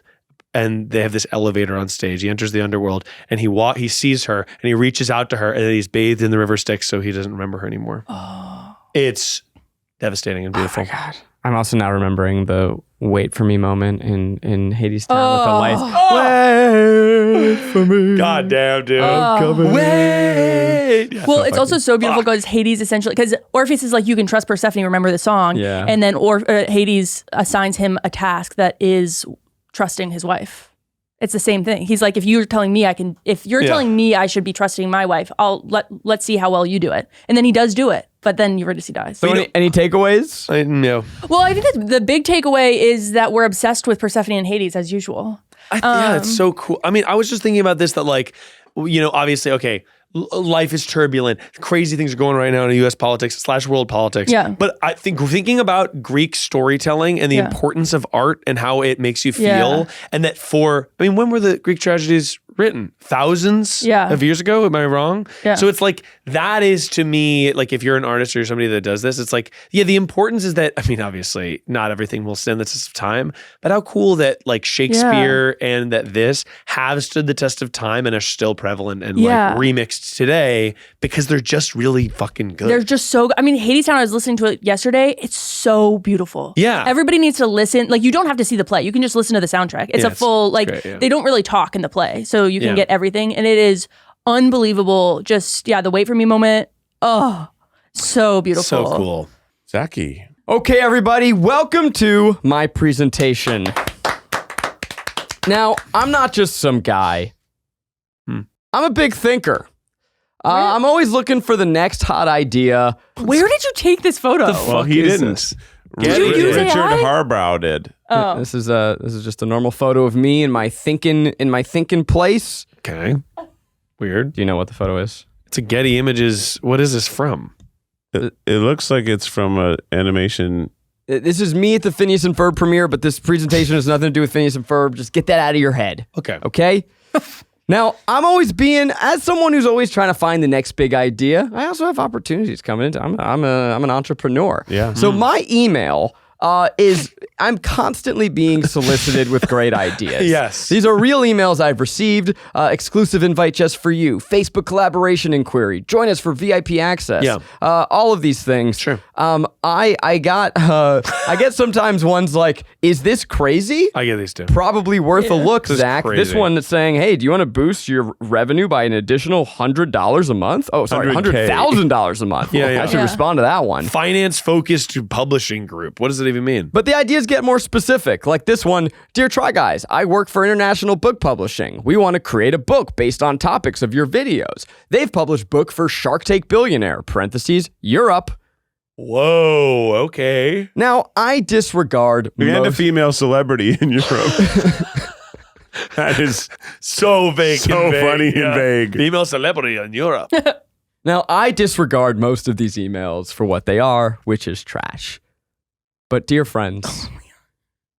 and they have this elevator on stage. He enters the underworld and he sees her and he reaches out to her, and then he's bathed in the river Styx, so he doesn't remember her anymore. It's devastating and beautiful. God. I'm also now remembering the wait for me moment in Hades Town with the lights. Wait for me. God damn, dude. Wait. Yeah, Well, it's also so beautiful because Hades essentially, because Orpheus is like, you can trust Persephone, remember the song. Yeah. And then Hades assigns him a task that is trusting his wife. It's the same thing. He's like, if you're telling me telling me I should be trusting my wife, let's see how well you do it. And then he does do it, but then Eurydice dies. So any takeaways? No. Well, I think that the big takeaway is that we're obsessed with Persephone and Hades as usual. Yeah, it's so cool. I mean, I was just thinking about this, that like, obviously, okay, life is turbulent. Crazy things are going right now in U.S. politics / world politics. Yeah. But I think thinking about Greek storytelling and the importance of art and how it makes you feel, and that when were the Greek tragedies written? Thousands of years ago? Am I wrong? Yeah. So it's like, that is to me, like if you're an artist or somebody that does this, it's like, the importance is that, I mean, obviously not everything will stand the test of time, but how cool that like Shakespeare and that this have stood the test of time and are still prevalent and like remixed today because they're just really fucking good. They're just so good. I mean, Hades Town, I was listening to it yesterday. It's so beautiful. Yeah. Everybody needs to listen. Like, you don't have to see the play. You can just listen to the soundtrack. It's a full, like, great, they don't really talk in the play. So you can get everything. And it is unbelievable. Just, the wait for me moment. Oh, so beautiful. So cool. Zaki. Okay, everybody, welcome to my presentation. Now, I'm not just some guy. I'm a big thinker. I'm always looking for the next hot idea. Where did you take this photo? Well, he didn't. Did you use Richard AI? Harbrow did. Oh. This is just a normal photo of me in my thinking place. Okay. Weird. Do you know what the photo is? It's a Getty Images. What is this from? It looks like it's from an animation. This is me at the Phineas and Ferb premiere, but this presentation has nothing to do with Phineas and Ferb. Just get that out of your head. Okay? Now, I'm always as someone who's always trying to find the next big idea, I also have opportunities coming into. I'm an entrepreneur. Yeah. So my email is I'm constantly being solicited with great ideas. Yes. These are real emails I've received. Exclusive invite just for you. Facebook collaboration inquiry. Join us for VIP access. Yeah. All of these things. Sure. I get sometimes ones like, is this crazy? I get these too. Probably worth a look, This is Zach. crazy. This one that's saying, hey, do you want to boost your revenue by an additional $100 a month? Oh, sorry, $100K. $100,000 a month. Yeah. I should respond to that one. Finance-focused publishing group. What does it even mean? But the ideas get more specific, like this one. Dear Try Guys, I work for International Book Publishing. We want to create a book based on topics of your videos. They've published book for Shark Tank Billionaire, parentheses, Europe. Whoa, okay. Now, I disregard And a most... female celebrity in Europe. That is So vague so and vague. funny and vague. Female celebrity in Europe. Now, I disregard most of these emails for what they are, which is trash. But dear friends,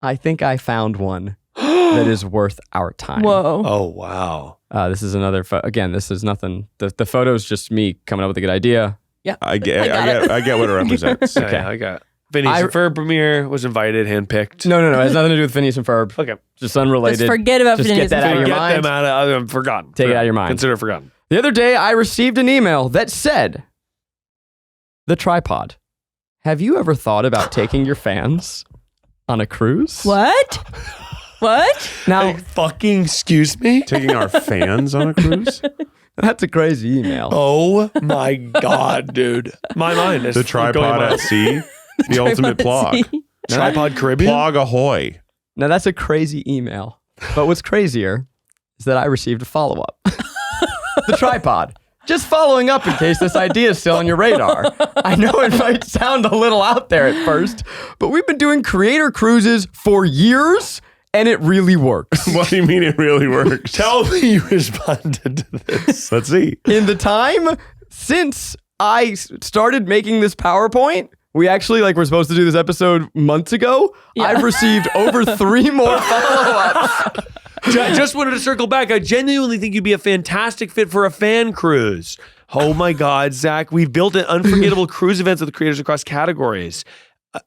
I think I found one that is worth our time. Whoa. Oh, wow. This is another, again, this is nothing. The photo's just me coming up with a good idea. Yeah. I get what it represents. Okay. Yeah, I got Phineas and Ferb premiere, was invited, handpicked. No, it has nothing to do with Phineas and Ferb. Okay. Just unrelated. Just forget about Just Phineas get that and out of Ferb. your Get mind. them out of, forgotten. Take it out of your mind. Consider forgotten. The other day, I received an email that said, the tripod. Have you ever thought about taking your fans on a cruise? What? Now, Fucking excuse me? Taking our fans on a cruise? that's a crazy email. Oh my God, dude. My mind is The going tripod wild. at sea? The ultimate plog. Tripod Caribbean? Plog ahoy. Now, that's a crazy email. But what's crazier is that I received a follow-up. The tripod. Just following up in case this idea is still on your radar. I know it might sound a little out there at first, but we've been doing creator cruises for years, and it really works. What do you mean it really works? Tell me you responded to this. Let's see. In the time since I started making this PowerPoint, we actually we're supposed to do this episode months ago. Yeah. I've received over 3 more follow-ups. I just wanted to circle back. I genuinely think you'd be a fantastic fit for a fan cruise. Oh my God, Zach. We've built an unforgettable cruise events with creators across categories. So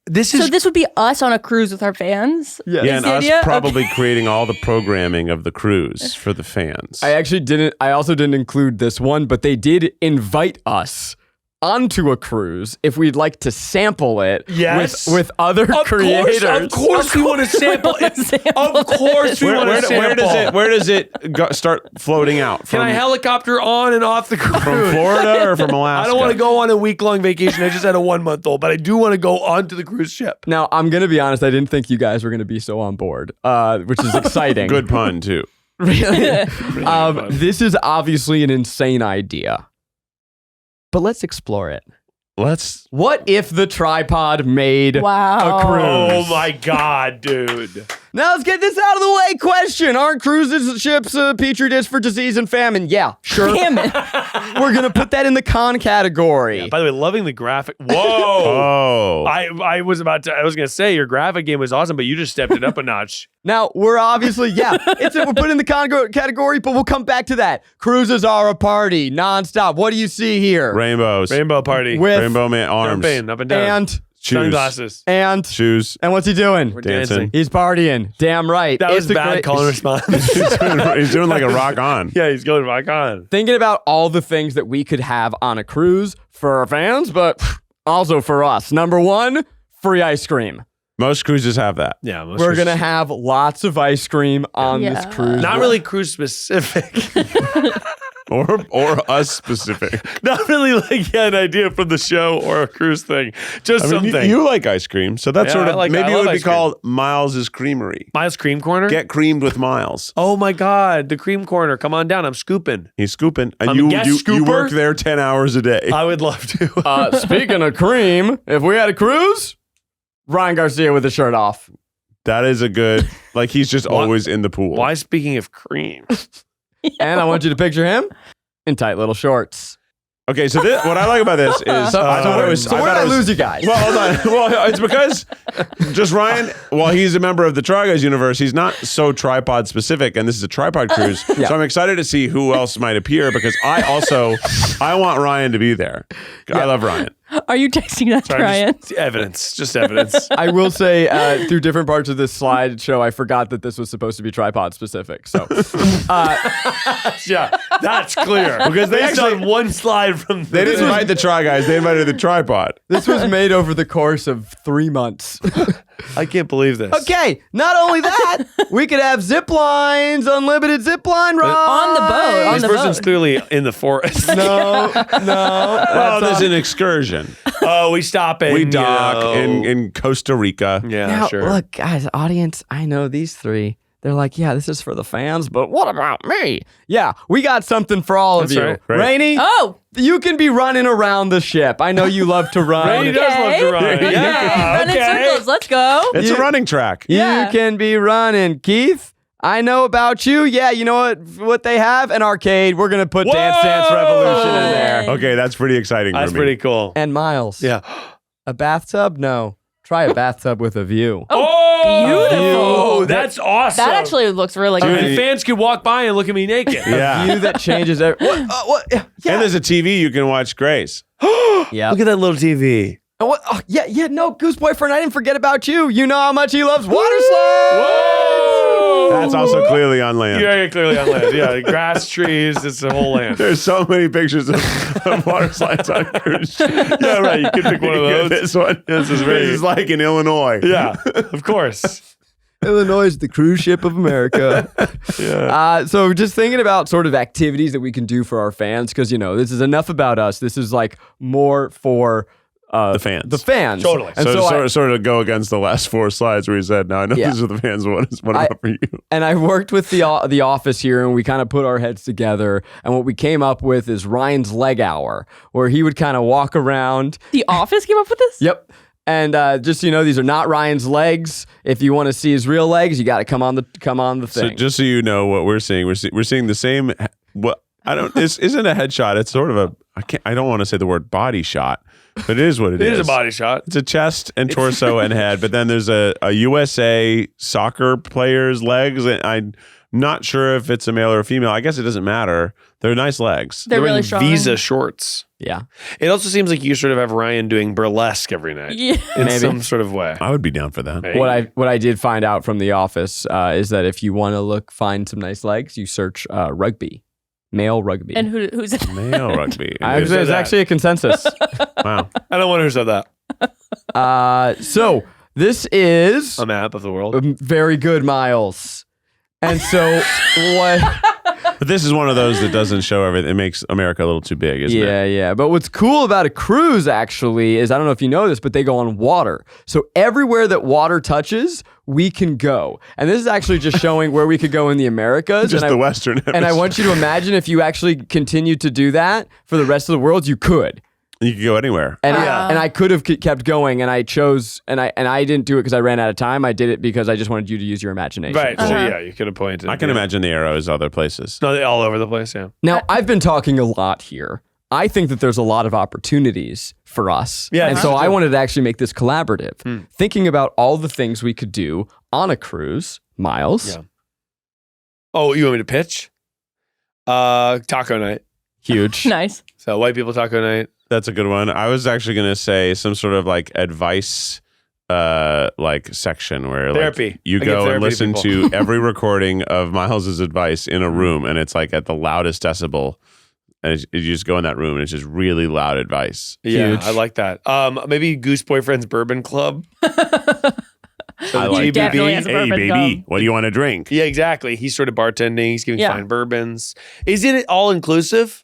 this would be us on a cruise with our fans? Yes. Yeah, and the us idea? probably creating all the programming of the cruise for the fans. I also didn't include this one, but they did invite us onto a cruise if we'd like to sample it Yes. with other creators. Of course, we want to sample it. Of course, we want to sample. Where does it start floating out? Can I helicopter on and off the cruise? From Florida or from Alaska? I don't want to go on a week-long vacation. I just had a 1-month-old, but I do want to go onto the cruise ship. Now, I'm going to be honest, I didn't think you guys were going to be so on board, which is exciting. Good pun, too. Really? This is obviously an insane idea. But let's explore it. What if the tripod made a cruise? Oh my God, dude. Now let's get this out of the way. Question: aren't cruises ships a petri dish for disease and famine? Yeah, sure. Famine. We're gonna put that in the con category. Yeah, by the way, loving the graphic. Whoa. Oh. I was gonna say your graphic game was awesome, but you just stepped it up a notch. Now we're obviously we're put in the con category, but we'll come back to that. Cruises are a party nonstop. What do you see here? Rainbows. Rainbow party. With Rainbow man arms. Jumping up and down. and Shoes. Sunglasses. and Shoes. and what's he doing? We're Dancing. dancing. He's partying. Damn right. That It's was the bad great- call and response. He's doing like a rock on. Yeah, he's going rock on. Thinking about all the things that we could have on a cruise for our fans, but also for us. Number one, free ice cream. Most cruises have that. Yeah, We're going to have lots of ice cream on this cruise. not really cruise specific. Or us specific. Not really like an idea from the show or a cruise thing. Just I mean, something. you like ice cream, so that's Yeah, sort of I maybe it love would be ice cream. called Miles's Creamery. Miles Cream Corner? Get creamed with Miles. Oh my God, the Cream Corner. Come on down. I'm scooping. He's scooping, and I'm a you guest you work scooper? there 10 hours a day. I would love to. Speaking of cream, if we had a cruise, Ryan Garcia with his shirt off. That is a good. Like he's just always in the pool. Why speaking of cream? And I want you to picture him in tight little shorts. Okay, so what I like about this is I thought it was. So I where thought did I it was- lose you guys? Well, hold on. Well, it's because just Ryan, while he's a member of the Try Guys universe, he's not so tripod specific, and this is a tripod cruise. Yeah. So I'm excited to see who else might appear because I want Ryan to be there. I love Ryan. Are you texting that, Ryan? Just evidence. Just evidence. I will say, through different parts of this slideshow, I forgot that this was supposed to be tripod specific. So, Yeah, that's clear. Because they Based actually- on one slide from They didn't invite the Try Guys; they invited the tripod. this was made over the course of 3 months. I can't believe this. Okay, not only that, we could have zip lines, unlimited zip line rides. On the boat. On This the person's boat. clearly in the forest. No. Well, there's an excursion. Oh, we stop it. We dock in Costa Rica. Yeah, Now, sure. look, guys, audience, I know these three. They're like, yeah, this is for the fans, but what about me? Yeah, we got something for all of That's you. right. Right. Rainey, Oh, you can be running around the ship. I know you love to run. Rainey does love to run. Okay. Yeah, Run in okay. circles. Let's go. It's a running track. You Yeah. can be running. Keith, I know about you. Yeah, you know what they have? An arcade. We're going to put Dance Dance Revolution in there. Okay, that's pretty exciting. That's for me. pretty cool. And Miles. Yeah. A bathtub? No. Try a bathtub with a view. Oh, that's awesome. That actually looks really I mean, good. fans could walk by and look at me naked. Yeah. View that changes every. What? Yeah. And there's a TV you can watch Grace. Yeah. Look at that little TV. What? Oh, yeah. No, Goose Boyfriend. I didn't forget about you. You know how much he loves water slides. That's also clearly on land. Yeah, clearly on land. Yeah, grass, trees, it's the whole land. There's so many pictures of water slides on cruise. Yeah, right. You can pick one of those. This one. This is This very. is like in Illinois. Yeah, of course. Illinois is the cruise ship of America. Yeah. So just thinking about sort of activities that we can do for our fans, because, this is enough about us. This is like more for The fans. The fans. Totally. And So, so, sort of go against the last 4 slides where you said, no, I know Yeah. these are the fans. What about for you? and I worked with the office here, and we kind of put our heads together. And what we came up with is Ryan's leg hour, where he would kind of walk around. The Office came up with this? Yep. And just so you know, these are not Ryan's legs. If you want to see his real legs, you got to come on the So thing. just so you know what we're seeing, we're seeing the same. What I don't. This isn't a headshot. It's sort of a. I don't want to say the word body shot, but it is what it is. It is a body shot. It's a chest and torso and head, but then there's a USA soccer player's legs, and I'm not sure if it's a male or a female. I guess it doesn't matter. They're nice legs. They're really wearing strong. Visa shorts. Yeah. It also seems like you sort of have Ryan doing burlesque every night. Yeah. In Maybe. some sort of way. I would be down for that. Hey. What I did find out from the office is that if you want to find some nice legs, you search rugby. Male rugby. And who's it? Male rugby. Actually, it's actually a consensus. Wow. I don't want to say that. So this is A map of the world. very good, Miles. And so what? But this is one of those that doesn't show everything. It makes America a little too big, isn't it? Yeah. But what's cool about a cruise actually is, I don't know if you know this, but they go on water. So everywhere that water touches, we can go. And this is actually just showing where we could go in the Americas. Just and the Western Hemisphere. And I want you to imagine if you actually continued to do that for the rest of the world, you could. You can go anywhere. And I could have kept going, and I chose, and I didn't do it because I ran out of time. I did it because I just wanted you to use your imagination. Right. So yeah, you could have pointed. I can imagine the arrows other places. No, they're all over the place. Yeah. Now, I've been talking a lot here. I think that there's a lot of opportunities for us. Yeah, And that's so true. I wanted to actually make this collaborative. Thinking about all the things we could do on a cruise, Miles. Yeah. Oh, you want me to pitch? Taco night. Huge. Nice. So white people taco night. That's a good one. I was actually going to say some sort of like advice like section where Therapy. like you I give go and therapy listen to to every recording of Miles's advice in a room, and it's like at the loudest decibel. And you just go in that room and it's just really loud advice. Yeah, Huge. I like that. Maybe Goose Boyfriend's Bourbon Club. I like GBB. definitely has a Hey, bourbon baby, club. what do you want to drink? Yeah, exactly. He's sort of bartending. He's giving Yeah. fine bourbons. Is it all inclusive?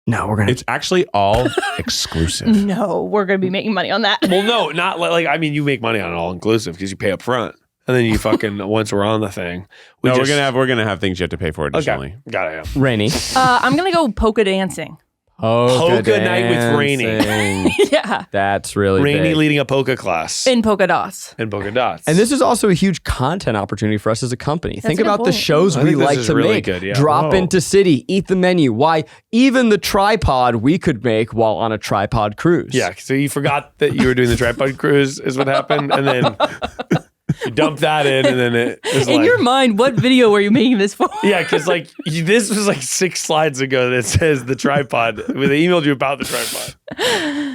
No, we're going to. It's actually all exclusive. No, we're going to be making money on that. Well, no, not like. I mean, you make money on all inclusive because you pay up front, and then you fucking once we're on the thing. No, we're gonna have things you have to pay for additionally. Okay, got it. Yeah. Rainie. I'm going to go polka dancing. Polka night with Rainie. dancing. Yeah. That's really Rainie big. leading a polka class In polka dots. in polka dots. And this is also a huge content opportunity for us as a company. Think a good about the point. shows I we think this like is to really make. good, yeah. Drop Whoa. into city, eat the menu. Why? Even the tripod we could make while on a tripod cruise. yeah. So you forgot that you were doing the tripod cruise is what happened, and then you dumped that in, and then it was In like, your mind, what video were you making this for? yeah, because like this was like 6 slides ago that says the tripod. They emailed you about the tripod.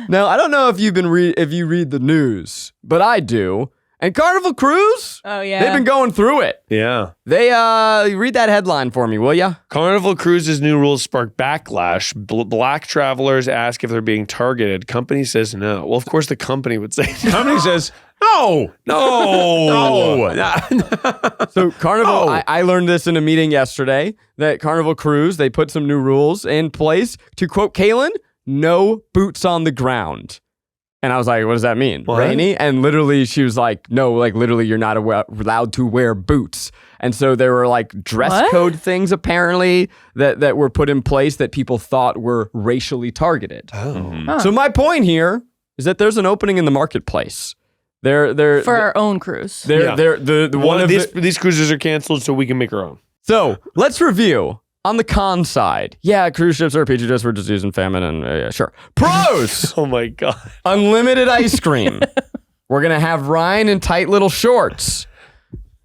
Now I don't know if you've been if you read the news, but I do. And Carnival Cruise, Oh, yeah. they've been going through it. Yeah. They read that headline for me, will ya? Carnival Cruise's new rules spark backlash. Black travelers ask if they're being targeted. Company says no. Well, of course the company would say no. Company says no, no. So Carnival, Oh. I learned this in a meeting yesterday that Carnival Cruise, they put some new rules in place to quote Kaylin, no boots on the ground. And I was like, what does that mean? What? Rainie? And literally she was like, no, like literally you're not allowed to wear boots. And so there were like dress What? code things apparently that were put in place that people thought were racially targeted. Oh. So my point here is that there's an opening in the marketplace. They're For our own cruise. Yeah. the one One of of the, these cruises are canceled, so we can make our own. So let's review on the con side. Yeah, cruise ships are petri dish for disease and famine, and yeah, sure. Pros: Oh my god. unlimited ice cream. We're gonna have Ryan in tight little shorts.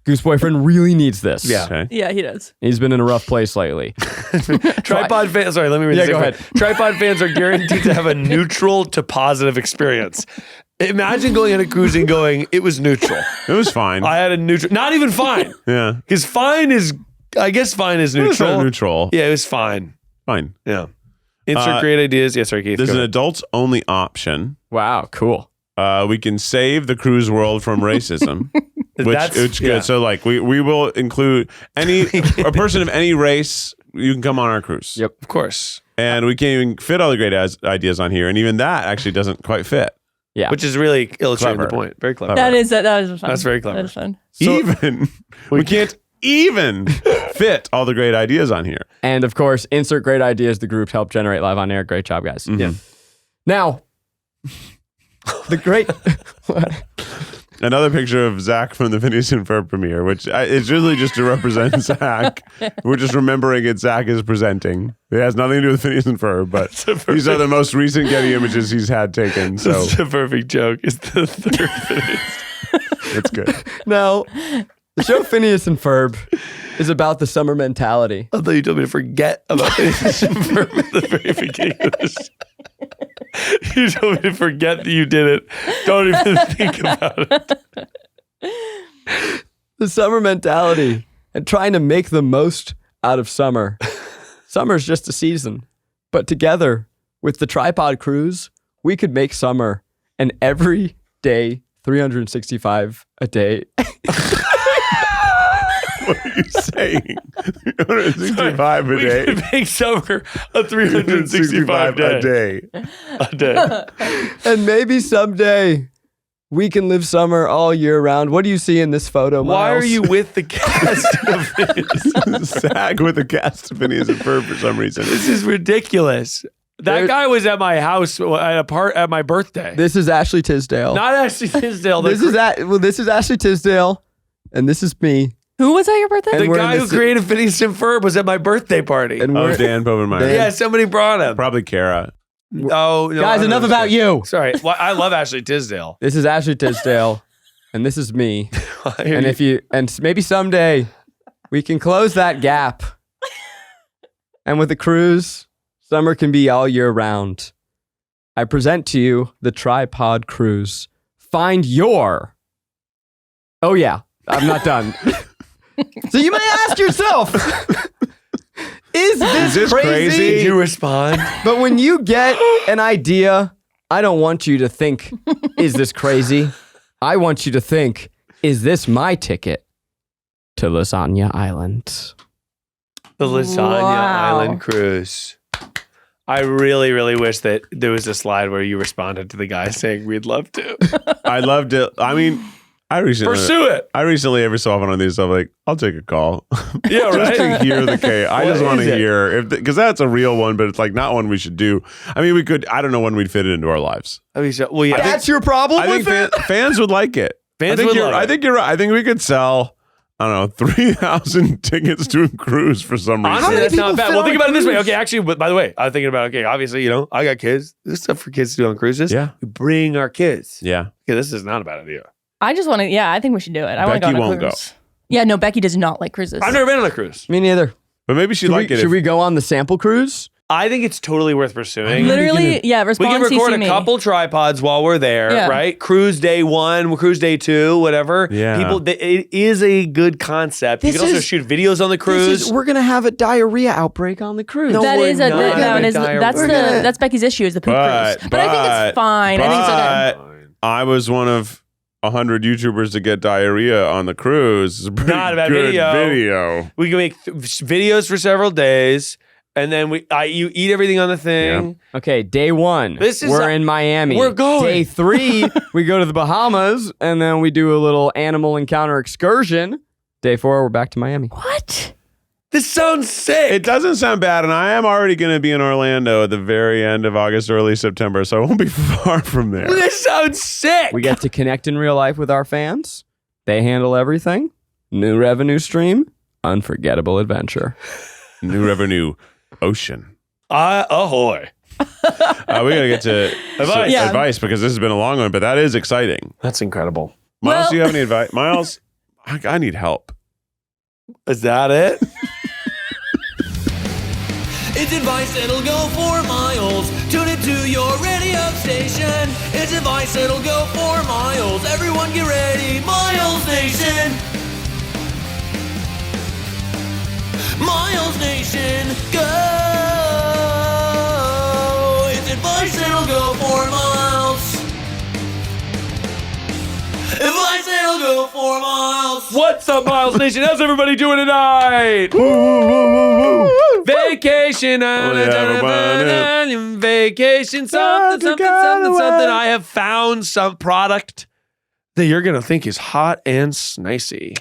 Goose Boyfriend really needs this. Yeah. Okay. Yeah, he does. He's been in a rough place lately. Tripod fans. Sorry, let me read Yeah, this. go quick. Tripod fans are guaranteed to have a neutral to positive experience. Imagine going on a cruise and going, it was neutral. It was fine. I had a neutral, not even fine. Yeah. Because fine is, I guess fine is It was neutral. neutral. Yeah, it was fine. Fine. Yeah. Insert great ideas. Yes, sorry, Keith. There's go an ahead. adults only option. Wow, cool. We can save the cruise world from racism. That's- Which yeah. good. So like we will include a person of any race. You can come on our cruise. Yep. Of course. And we can't even fit all the great ideas on here, and even that actually doesn't quite fit. Yeah. Which is really illustrating Clever. the point. Very clever. That is fun. That's very clever. That is fun. Even we can't even fit all the great ideas on here. And of course, insert great ideas the group helped generate live on air. Great job, guys. Yeah. Now, the great. Another picture of Zach from the Phineas and Ferb premiere, which it's really just to represent Zach. We're just remembering it. Zach is presenting. It has nothing to do with Phineas and Ferb, but these are the most recent Getty images he's had taken. So It's a perfect joke. It's the third Phineas. it's good. Now, the show Phineas and Ferb is about the summer mentality. I thought you told me to forget about Phineas and Ferb at the very beginning of this. You told me to forget that you did it. Don't even think about it. The summer mentality and trying to make the most out of summer. Summer's just a season, but together with the tripod cruise, we could make summer an every day, 365 a day. What are you saying? 365 a We day. could make summer a 365 a day. day. A day. And maybe someday we can live summer all year round. What do you see in this photo, Why Miles? are you with the cast of this? Sag with a cast of Phineas and Ferb for some reason. This is ridiculous. That guy was at my house at my birthday. This is Ashley Tisdale. Not Ashley Tisdale. This is Ashley Tisdale, and this is me. Who was at your birthday? And the we're in guy who this- created Phineas and Ferb was at my birthday party. And Oh, we're, Dan Bovenmeyer. Dan. Yeah, somebody brought him. Probably Kara. Oh, no, guys, I don't enough know. about you. Sorry. Well, I love Ashley Tisdale. This is Ashley Tisdale, and this is me. And maybe someday we can close that gap. And with a cruise, summer can be all year round. I present to you the Tripod Cruise. Find your. Oh yeah, I'm not done. So you may ask yourself, is this crazy? Did you respond? But when you get an idea, I don't want you to think, is this crazy? I want you to think, is this my ticket to Lasagna Island? The Lasagna Wow. Island cruise. I really, really wish that there was a slide where you responded to the guy saying we'd love to. I loved it. I mean, I recently every so often on these, I'm like, I'll take a call. Yeah, Just to right. hear the case. I What just want is to it? hear because that's a real one, but it's like not one we should do. I mean, we could. I don't know when we'd fit it into our lives. I mean, well, yeah. That's your problem I think with it? fans would like it. Fans I think would you're, love I it. think you're right. I think we could sell, I don't know, 3,000 tickets to a cruise for some reason. Honestly, many that's not people bad. fit Well, on think a about it this way. cruise? Okay, actually, but by the way, I was thinking about, okay, obviously, you know, I got kids. There's stuff for kids to do on cruises. Yeah. We bring our kids. Yeah. Okay, this is not a bad idea. I just want to. Yeah, I think we should do it. I want to go Becky on a won't cruise. Yeah, no, Becky does not like cruises. I've never been on a cruise. Me neither. But maybe she'd like it. Should if- we go on the sample cruise? I think it's totally worth pursuing. Literally, yeah. We Respond. can record CC a me. couple tripods while we're there, Yeah. right? Cruise day 1, cruise day 2, whatever. Yeah. It is a good concept. You This can also is- shoot videos on the cruise. We're gonna have a diarrhea outbreak on the cruise. No, That we're is a not that is gonna that's die. the We're gonna- that's Becky's issue is the poop cruise. But I think it's fine. I think it's okay. I was one of 100 YouTubers to get diarrhea on the cruise. It's a pretty Not a bad good video. We can make videos for several days, and then you eat everything on the thing. Okay, day 1, This is we're a- in Miami. we're going. Day 3, we go to the Bahamas, and then we do a little animal encounter excursion. Day 4, we're back to Miami. What? This sounds sick. It doesn't sound bad, and I am already going to be in Orlando at the very end of August, early September, so I won't be far from there. This sounds sick. We get to connect in real life with our fans. They handle everything. New revenue stream. Unforgettable adventure. New revenue, ocean. Ahoy. We got to get to Advice. Yeah. advice because this has been a long one, but that is exciting. That's incredible. Miles, Well- do you have any advice? Miles, I need help. Is that it? It's advice that'll go for miles. Tune it to your radio station. It's advice that'll go for miles. Everyone get ready, Miles Nation. Miles Nation, go. It's advice that'll go for miles. Advice that'll go for miles. What's up, Miles Nation? How's everybody doing tonight? Vacation, vacation, something. I have found some product that you're gonna think is hot and snicey.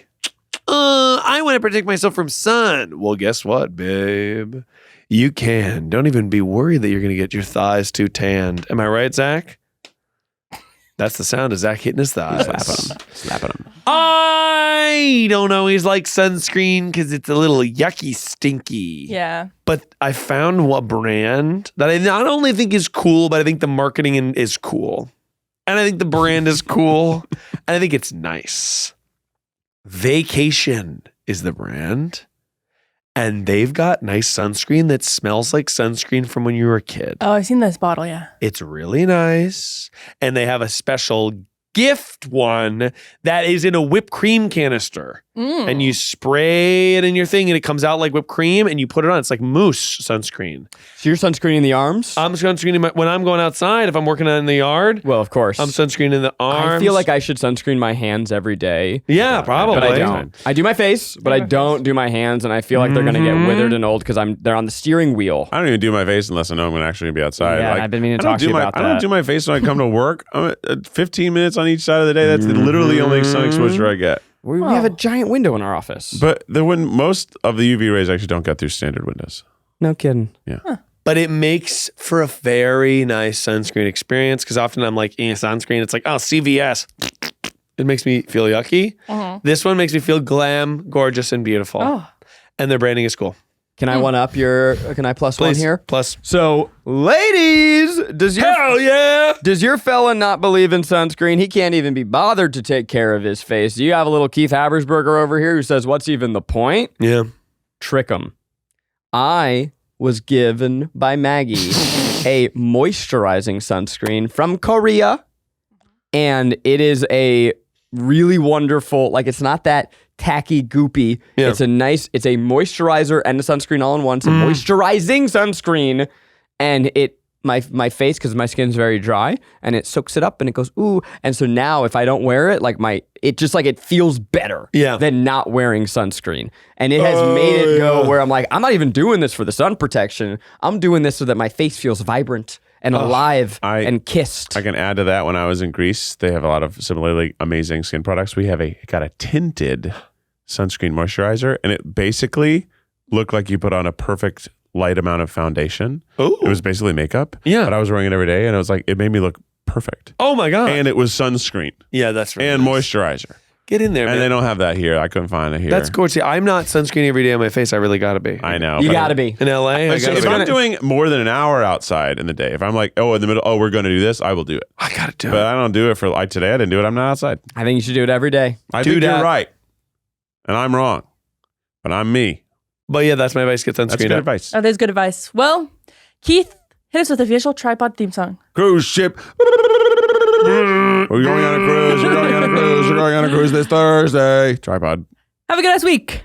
I want to protect myself from sun. Well, guess what, babe? You can. Don't even be worried that you're gonna get your thighs too tanned. Am I right, Zach? That's the sound of Zach hitting his thighs. Slapping them. I don't always like sunscreen because it's a little yucky, stinky. Yeah. But I found a brand that I not only think is cool, but I think the marketing is cool. And I think the brand is cool. And I think it's nice. Vacation is the brand. And they've got nice sunscreen that smells like sunscreen from when you were a kid. Oh, I've seen this bottle. Yeah. It's really nice. And they have a special gift one that is in a whipped cream canister. and you spray it in your thing and it comes out like whipped cream and you put it on. It's like mousse sunscreen. So you're sunscreening the arms? I'm sunscreening when I'm going outside. If I'm working in the yard, Well, of course. I'm sunscreening the arms. I feel like I should sunscreen my hands every day. Yeah, probably. But I don't. I do my face, but I don't do my hands, and I feel like they're going to get withered and old because they're on the steering wheel. I don't even do my face unless I know I'm going to actually be outside. Yeah, Like, I've been meaning to I don't talk to do you my- about I don't that. do my face when I come to work. I'm at 15 minutes on each side of the day. That's literally the only sun exposure I get. We have a giant window in our office. But most of the UV rays actually don't get through standard windows. No kidding. Yeah. But it makes for a very nice sunscreen experience because often I'm like, sunscreen. It's like, oh, CVS. It makes me feel yucky. This one makes me feel glam, gorgeous, and beautiful. Oh. And their branding is cool. Can I can I plus one Please. here? Plus. So, ladies, Hell yeah. does your fella not believe in sunscreen? He can't even be bothered to take care of his face. Do you have a little Keith Habersberger over here who says, what's even the point? Yeah. Trick him. I was given by Maggie a moisturizing sunscreen from Korea, and it is a really wonderful, like it's not that tacky goopy. Yeah. It's a moisturizer and a sunscreen all in one. It's a moisturizing sunscreen, and my face, because my skin's very dry, and it soaks it up and it goes ooh. And so now if I don't wear it, it feels better than not wearing sunscreen. And it has made it go where I'm like, I'm not even doing this for the sun protection. I'm doing this so that my face feels vibrant and alive and kissed. I can add to that. When I was in Greece, they have a lot of similarly amazing skin products. We have got a tinted sunscreen moisturizer, and it basically looked like you put on a perfect light amount of foundation. Ooh. It was basically makeup. Yeah. But I was wearing it every day, and it was like, it made me look perfect. Oh my God. And it was sunscreen Yeah, that's right. and moisturizer. Get in there, And man. they don't have that here. I couldn't find it here. That's gorgeous. See, I'm not sunscreening every day on my face. I really got to be. I know. You but gotta be. In LA, I If gotta I'm be. doing more than an hour outside in the day, if I'm like, in the middle, we're going to do this, I will do it. I got to do But it. I don't do it for like today. I didn't do it. I'm not outside. I think you should do it every day. I Do think that. you're right, and I'm wrong, but I'm me. But yeah, that's my advice. Get sunscreen That's good up. advice. Oh, there's good advice. Well, Keith, hit us with the official tripod theme song. Cruise ship. We're going on a cruise. We're going on a cruise. We're going on a cruise this Thursday. Tripod. Have a good ass week.